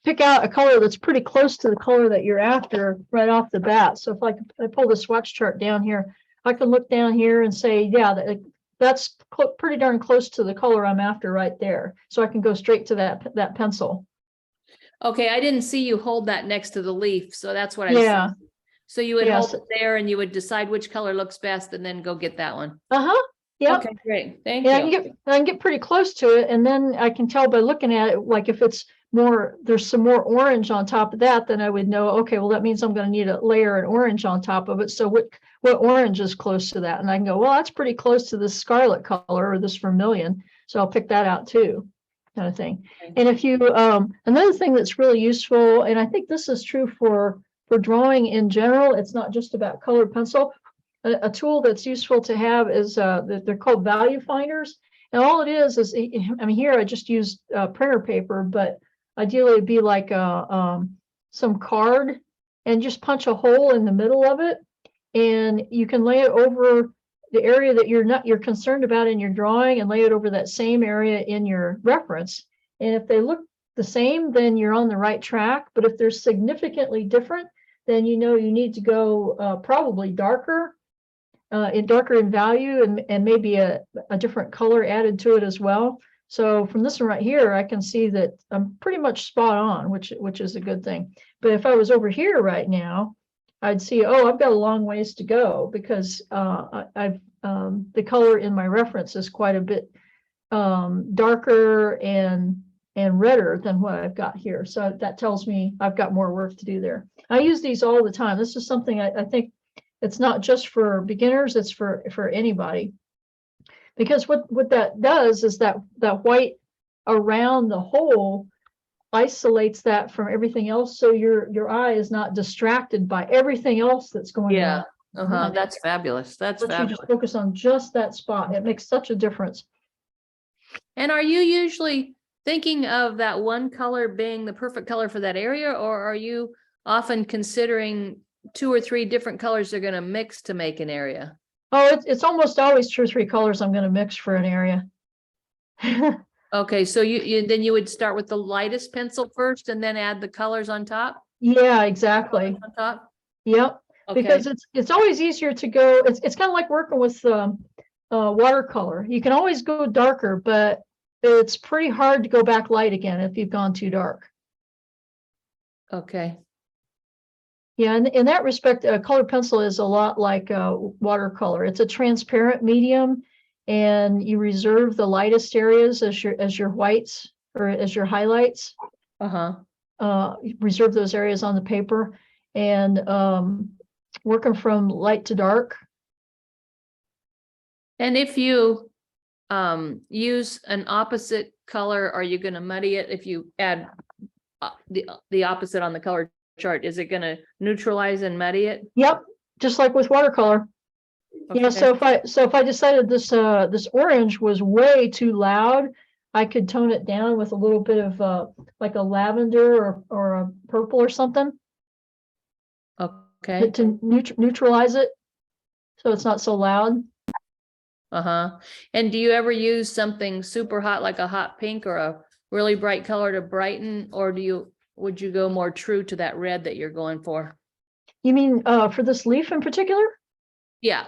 pick out a color that's pretty close to the color that you're after right off the bat. So if I pull the swatch chart down here, I can look down here and say, yeah, that's pretty darn close to the color I'm after right there. So I can go straight to that pencil. Okay, I didn't see you hold that next to the leaf, so that's what I Yeah. was. So you would Yes. hold it there and you would decide which color looks best and then go get that one. Yep. Okay, great. Thank Yeah, you. I can get pretty close to it, and then I can tell by looking at it, like if it's more, there's some more orange on top of that, then I would know, okay, well, that means I'm going to need a layer of orange on top of it. So what orange is close to that? And I can go, well, that's pretty close to this scarlet color or this vermilion. So I'll pick that out too, kind of thing. Okay. And if you, another thing that's really useful, and I think this is true for drawing in general, it's not just about colored pencil. A tool that's useful to have is they're called value finders. And all it is, I mean, here I just used printer paper, but ideally it'd be like some card and just punch a hole in the middle of it. And you can lay it over the area that you're concerned about in your drawing and lay it over that same area in your reference. And if they look the same, then you're on the right track. But if they're significantly different, then you know you need to go probably darker in value and maybe a different color added to it as well. So from this one right here, I can see that I'm pretty much spot on, which is a good thing. But if I was over here right now, I'd see, oh, I've got a long ways to go because the color in my reference is quite a bit darker and redder than what I've got here. So that tells me I've got more work to do there. I use these all the time. This is something I think it's not just for beginners, it's for anybody. Because what that does is that white around the hole isolates that from everything else, so your eye is not distracted by everything else that's going Yeah. on. That's fabulous. That's Let you fabulous. just focus on just that spot. It makes such a difference. And are you usually thinking of that one color being the perfect color for that area, or are you often considering 2 or 3 different colors they're going to mix to make an area? Oh, it's almost always 2 or 3 colors I'm going to mix for an area. Okay, so then you would start with the lightest pencil first and then add the colors on top? Yeah, exactly. On top? Yep. Okay, Because it's always easier to go. It's kind of like working with watercolor. You can always go darker, but it's pretty hard to go back light again if you've gone too dark. okay. Yeah, and in that respect, colored pencil is a lot like watercolor. It's a transparent medium, and you reserve the lightest areas as your whites or as your highlights. Reserve those areas on the paper, and working from light to dark. And if you use an opposite color, are you going to muddy it if you add the opposite on the color chart? Is it going to neutralize and muddy it? Yep, just like with watercolor. Yeah, Okay. so if I decided this orange was way too loud, I could tone it down with a little bit of like a lavender or a purple or something Okay. to neutralize it, so it's not so loud. And do you ever use something super hot like a hot pink or a really bright color to brighten, or would you go more true to that red that you're going for? You mean for this leaf in particular? Yeah.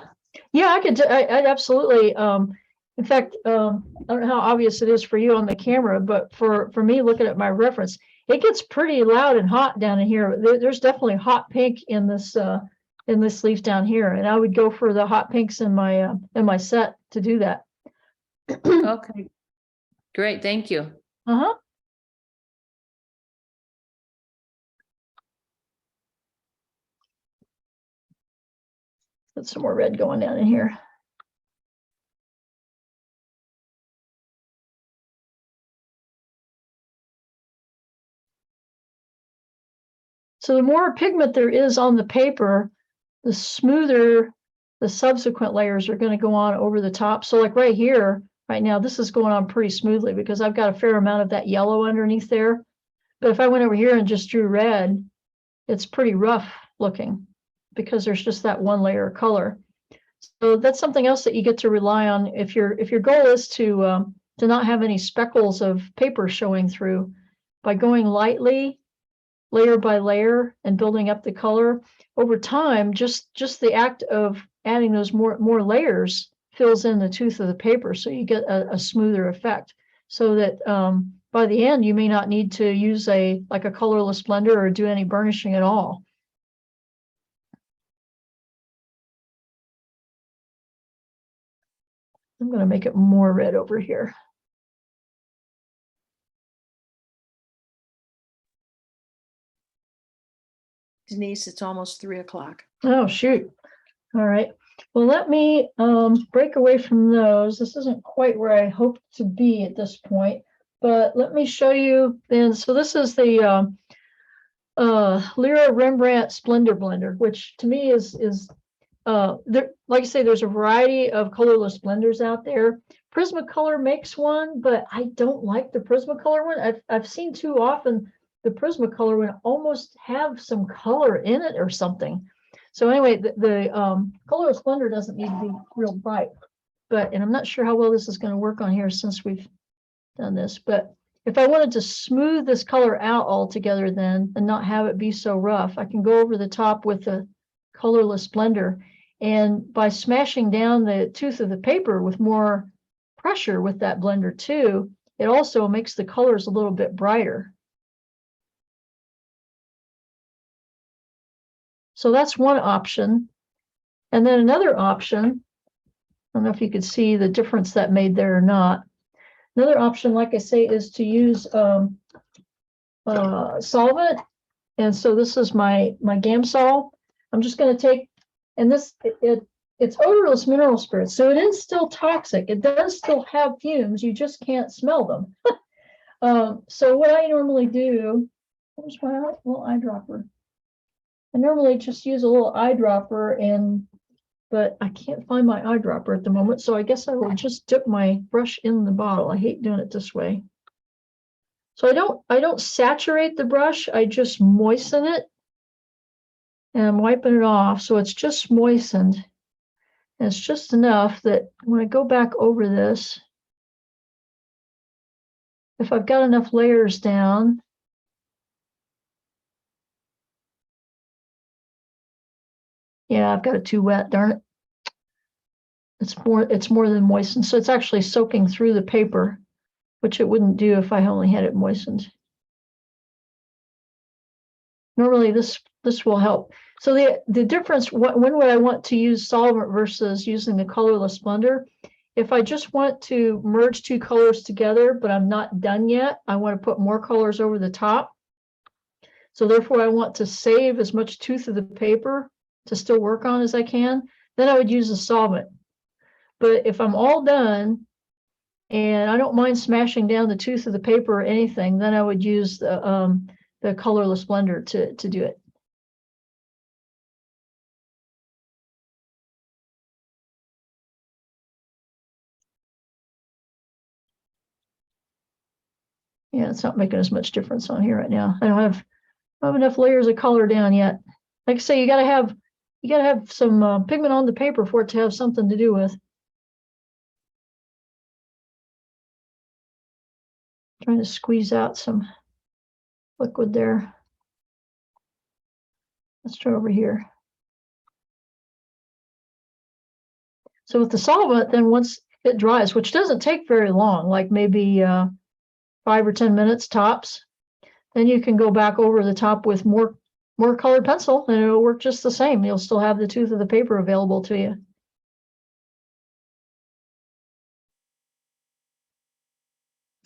Yeah, I'd absolutely. In fact, I don't know how obvious it is for you on the camera, but for me looking at my reference, it gets pretty loud and hot down in here. There's definitely hot pink in this leaf down here, and I would go for the hot pinks in my set to do that. Okay. Great. Thank you. Put some more red going down in here. So the more pigment there is on the paper, the smoother the subsequent layers are going to go on over the top. So like right here, right now, this is going on pretty smoothly because I've got a fair amount of that yellow underneath there. But if I went over here and just drew red, it's pretty rough looking because there's just that one layer of color. So that's something else that you get to rely on if your goal is to not have any speckles of paper showing through. By going lightly, layer by layer, and building up the color over time, just the act of adding those more layers fills in the tooth of the paper, so you get a smoother effect. So that by the end, you may not need to use a colorless blender or do any burnishing at all. I'm going to make it more red over here. Denise, it's almost 3 o'clock. Oh, shoot. All right. Well, let me break away from those. This isn't quite where I hoped to be at this point, but let me show you then. So this is the Lyra Rembrandt Splendor Blender, which to me is there, like I say, there's a variety of colorless blenders out there. Prismacolor makes one, but I don't like the Prismacolor one. I've seen too often the Prismacolor one almost have some color in it or something. So anyway, the colorless blender doesn't need to be real bright, and I'm not sure how well this is going to work on here since we've done this, but if I wanted to smooth this color out altogether then and not have it be so rough, I can go over the top with the colorless blender, and by smashing down the tooth of the paper with more pressure with that blender too, it also makes the colors a little bit brighter. So that's one option. And then another option, I don't know if you could see the difference that made there or not. Another option, like I say, is to use solvent. And so this is my Gamsol. I'm just going to take, and this, it's odorless mineral spirits. So it is still toxic. It does still have fumes. You just can't smell them. So what I normally do, where's my little eyedropper? I normally just use a little eyedropper, but I can't find my eyedropper at the moment. So I guess I will just dip my brush in the bottle. I hate doing it this way. So I don't saturate the brush. I just moisten it. And I'm wiping it off. So it's just moistened. And it's just enough that when I go back over this, if I've got enough layers down, yeah, I've got it too wet, darn it. It's more than moistened. So it's actually soaking through the paper, which it wouldn't do if I only had it moistened. Normally this will help. So the difference, when would I want to use solvent versus using the colorless blender? If I just want to merge two colors together, but I'm not done yet, I want to put more colors over the top. So therefore I want to save as much tooth of the paper to still work on as I can, then I would use a solvent. But if I'm all done and I don't mind smashing down the tooth of the paper or anything, then I would use the colorless blender to do it. Yeah, it's not making as much difference on here right now. I don't have enough layers of color down yet. Like I say, you gotta have some pigment on the paper for it to have something to do with. Trying to squeeze out some liquid there. Let's try over here. So with the solvent, then once it dries, which doesn't take very long, like maybe 5 or 10 minutes tops, then you can go back over the top with more colored pencil and it'll work just the same. You'll still have the tooth of the paper available to you.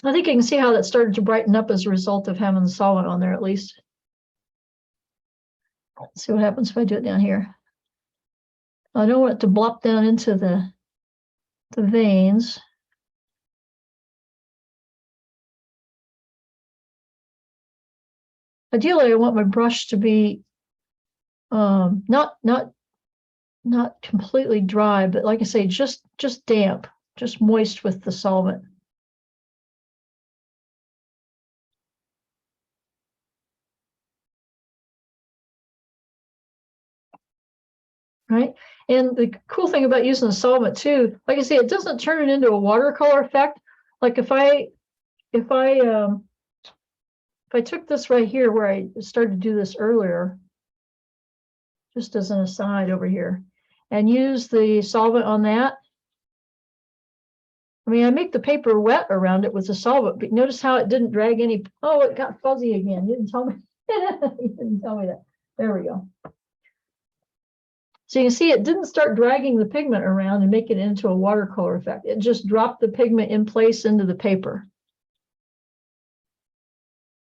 I think you can see how that started to brighten up as a result of having the solvent on there at least. Let's see what happens if I do it down here. I don't want it to blop down into the veins. Ideally, I want my brush to be not completely dry, but like I say, just damp, just moist with the solvent. Right. And the cool thing about using the solvent too, like I say, it doesn't turn it into a watercolor effect. Like if I took this right here where I started to do this earlier, just as an aside over here, and use the solvent on that. I mean, I make the paper wet around it with the solvent, but notice how it didn't drag any. Oh, it got fuzzy again. You didn't tell me. You didn't tell me that. There we go. So you can see it didn't start dragging the pigment around and make it into a watercolor effect. It just dropped the pigment in place into the paper.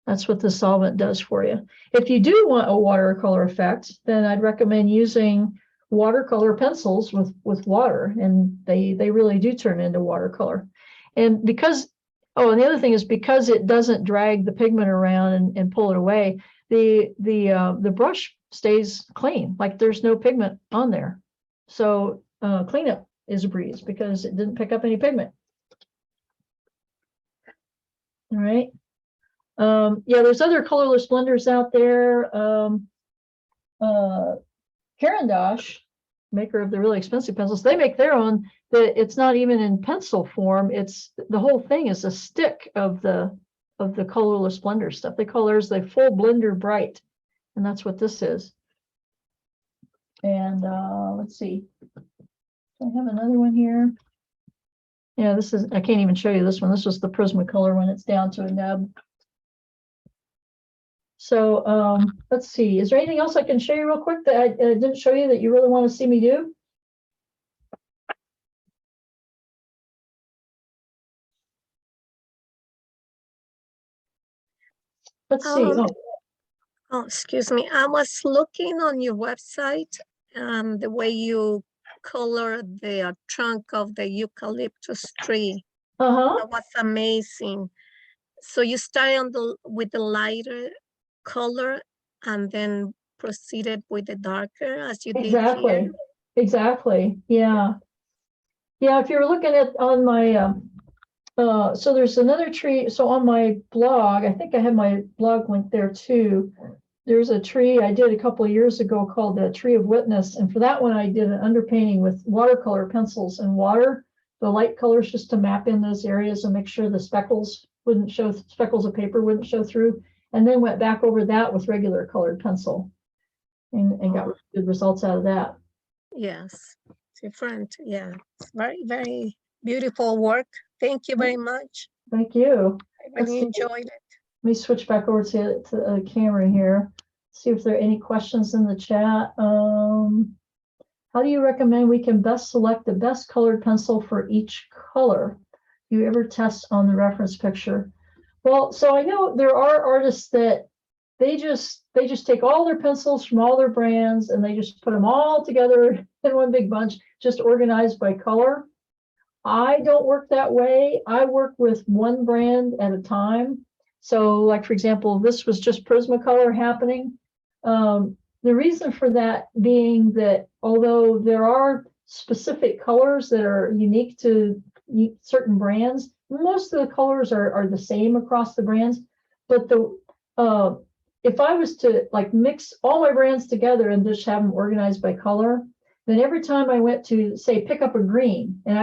That's what the solvent does for you. If you do want a watercolor effect, then I'd recommend using watercolor pencils with water, and they really do turn into watercolor. And because, and the other thing is because it doesn't drag the pigment around and pull it away, the brush stays clean, like there's no pigment on there. So cleanup is a breeze because it didn't pick up any pigment. All right. Yeah, there's other colorless blenders out there. Caran d'Ache, maker of the really expensive pencils, they make their own that it's not even in pencil form. It's the whole thing is a stick of the colorless blender stuff. They call theirs the full blender bright. And that's what this is. And let's see. I have another one here. Yeah, this is, I can't even show you this one. This was the Prismacolor when it's down to a nub. So let's see, is there anything else I can show you real quick that I didn't show you that you really want to see me do? Let's see. Um, Oh, Oh, excuse me. I was looking on your website, the way you color the trunk of the eucalyptus tree. uh-huh, That was amazing. So you start on with the lighter color and then proceeded with the darker as you did exactly, here. exactly. Yeah. Yeah, if you're looking at on my so there's another tree. So on my blog, I think I have my blog link there too. There's a tree I did a couple of years ago called the Tree of Witness. And for that one, I did an underpainting with watercolor pencils and water, the light colors just to map in those areas and make sure the speckles wouldn't show, speckles of paper wouldn't show through. And then went back over that with regular colored pencil and got good results out of that. Yes, different. Yeah, it's very, very beautiful work. Thank you very much. Thank you. I Let's really see. enjoyed it. Let me switch back over to the camera here. See if there are any questions in the chat. How do you recommend we can best select the best colored pencil for each color? Do you ever test on the reference picture? Well, so I know there are artists that they just take all their pencils from all their brands and they just put them all together in one big bunch, just organized by color. I don't work that way. I work with one brand at a time. So like, for example, this was just Prismacolor happening. The reason for that being that although there are specific colors that are unique to certain brands, most of the colors are the same across the brands. But if I was to like mix all my brands together and just have them organized by color, then every time I went to say pick up a green, and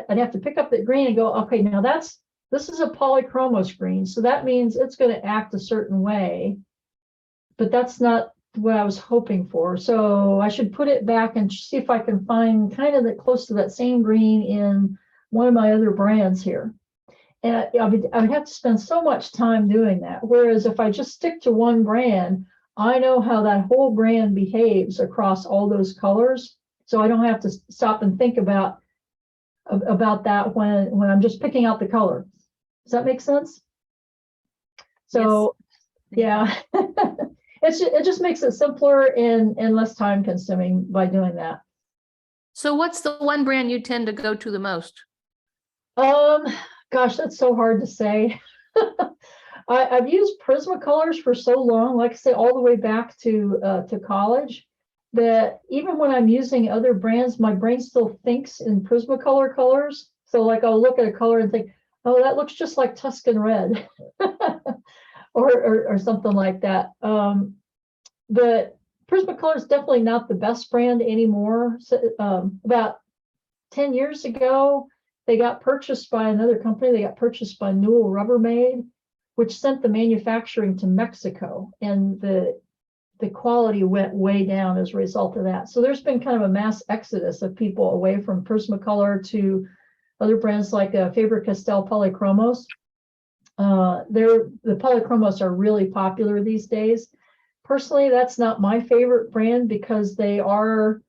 I'd have to pick up that green and go, okay, now this is a polychromos green, so that means it's going to act a certain way, but that's not what I was hoping for. So I should put it back and see if I can find kind of close to that same green in one of my other brands here. And I would have to spend so much time doing that. Whereas if I just stick to one brand, I know how that whole brand behaves across all those colors. So I don't have to stop and think about that when I'm just picking out the color. Does that make sense? So, yeah, it just makes it simpler and less time consuming by doing that. So what's the one brand you tend to go to the most? Gosh, that's so hard to say. I've used Prismacolors for so long, like I say, all the way back to college, that even when I'm using other brands, my brain still thinks in Prismacolor colors. So like I'll look at a color and think, oh, that looks just like Tuscan red or something like that. But Prismacolor is definitely not the best brand anymore. So, about 10 years ago, they got purchased by another company. They got purchased by Newell Rubbermaid, which sent the manufacturing to Mexico, and the quality went way down as a result of that. So there's been kind of a mass exodus of people away from Prismacolor to other brands like Faber-Castell Polychromos. The Polychromos are really popular these days. Personally, that's not my favorite brand because they're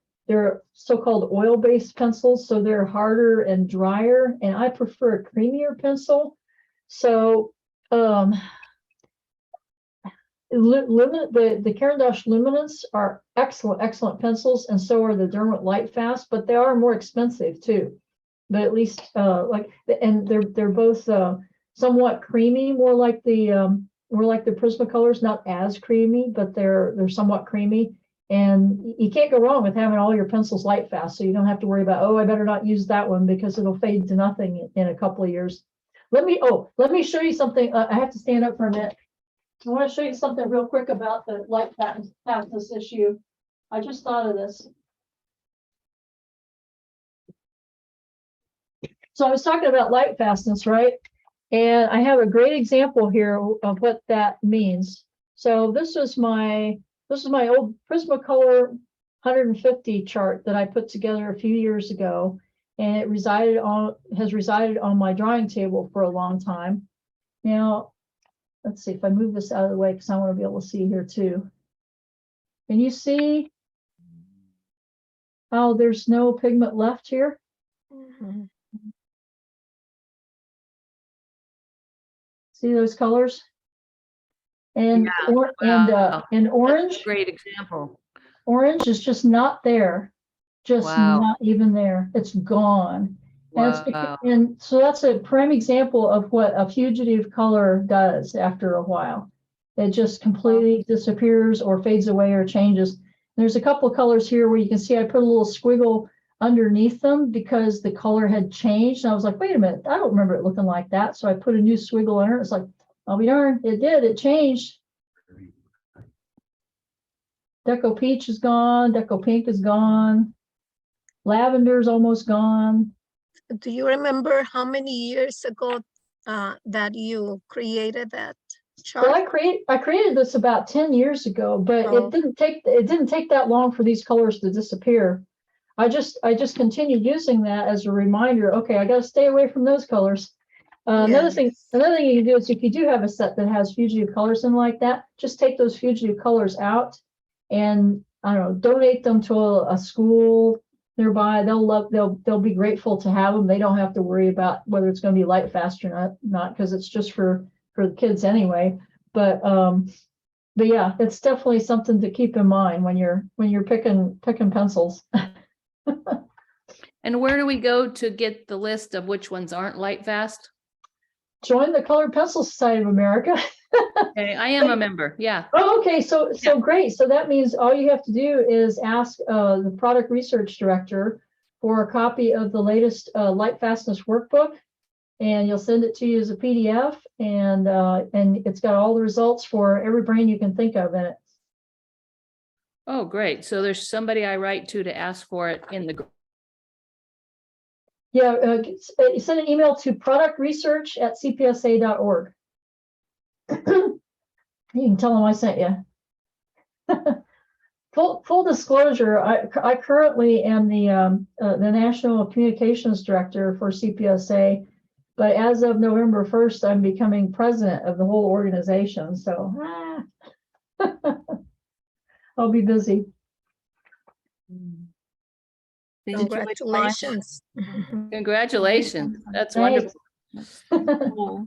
so-called oil-based pencils, so they're harder and drier, and I prefer a creamier pencil. So the Caran d'Ache Luminance are excellent pencils, and so are the Derwent Lightfast, but they are more expensive too. But at least and they're both somewhat creamy, more like the Prismacolors, not as creamy, but they're somewhat creamy. And you can't go wrong with having all your pencils light fast, so you don't have to worry about, oh, I better not use that one because it'll fade to nothing in a couple of years. Let me show you something. I have to stand up for a minute. I want to show you something real quick about the light fastness issue. I just thought of this. So I was talking about light fastness, right? And I have a great example here of what that means. So this is my old Prismacolor 150 chart that I put together a few years ago. and it has resided on my drawing table for a long time. Now, let's see if I move this out of the way because I want to be able to see here too. Can you see how there's no pigment left here? Mhm. See those colors? And Yeah, wow. and That's orange, a great example. orange is just not there, just Wow. not even there. It's gone. And, Wow. and so that's a prime example of what a fugitive color does after a while. It just completely disappears or fades away or changes. There's a couple of colors here where you can see I put a little squiggle underneath them because the color had changed. And I was like, wait a minute, I don't remember it looking like that. So I put a new squiggle under it. It's like, I'll be darned, it did, it changed. Deco Peach is gone, Deco Pink is gone. Lavender's almost gone. Do you remember how many years ago that you created that Well, chart? I created this about 10 years ago, but Oh. it didn't take that long for these colors to disappear. I just continued using that as a reminder. Okay, I got to stay away from those colors. Another thing you can do is if you do have a set that has fugitive colors in like that, just take those fugitive colors out and I don't know, donate them to a school nearby. They'll be grateful to have them. They don't have to worry about whether it's going to be light fast or not because it's just for the kids anyway. But yeah, it's definitely something to keep in mind when you're picking pencils. And where do we go to get the list of which ones aren't light fast? Join the Colored Pencil Society of America. Okay, I am a member. Yeah. Oh, okay. So great. So that means all you have to do is ask the product research director for a copy of the latest light fastness workbook, and you'll send it to you as a PDF, and it's got all the results for every brand you can think of in it. Oh, great. So there's somebody I write to ask for it in the. Yeah, send an email to productresearch@cpsa.org. You can tell them I sent you. Full disclosure, I currently am the National Communications Director for CPSA, but as of November 1st, I'm becoming president of the whole organization. So I'll be busy. Thank you. Congratulations. Congratulations. That's Thanks. wonderful.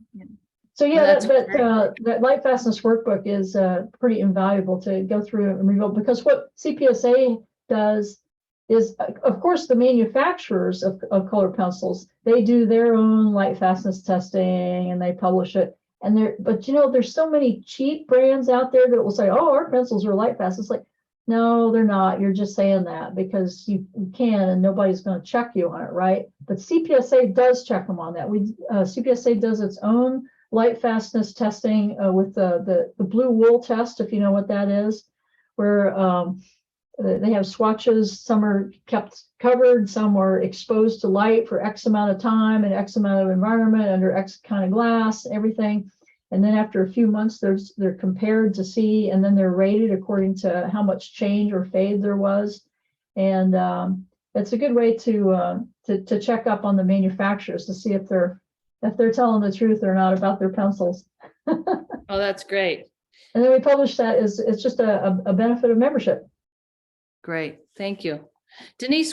So yeah, That's that light fastness workbook is pretty invaluable to go through and rebuild, because what CPSA does is, of course, the manufacturers of colored pencils, they do their own light fastness testing and they publish it. But there's so many cheap brands out there that will say, oh, our pencils are light fast. It's like, no, they're not. You're just saying that because you can and nobody's going to check you on it, right? But CPSA does check them on that. CPSA does its own light fastness testing with the blue wool test, if you know what that is, where they have swatches. Some are kept covered, some are exposed to light for X amount of time and X amount of environment under X kind of glass, everything. And then after a few months, they're compared to see, and then they're rated according to how much change or fade there was. And it's a good way to check up on the manufacturers to see if they're telling the truth or not about their pencils. Oh, that's great. And then we publish that it's just a benefit of membership. Great. Thank you. Denise, will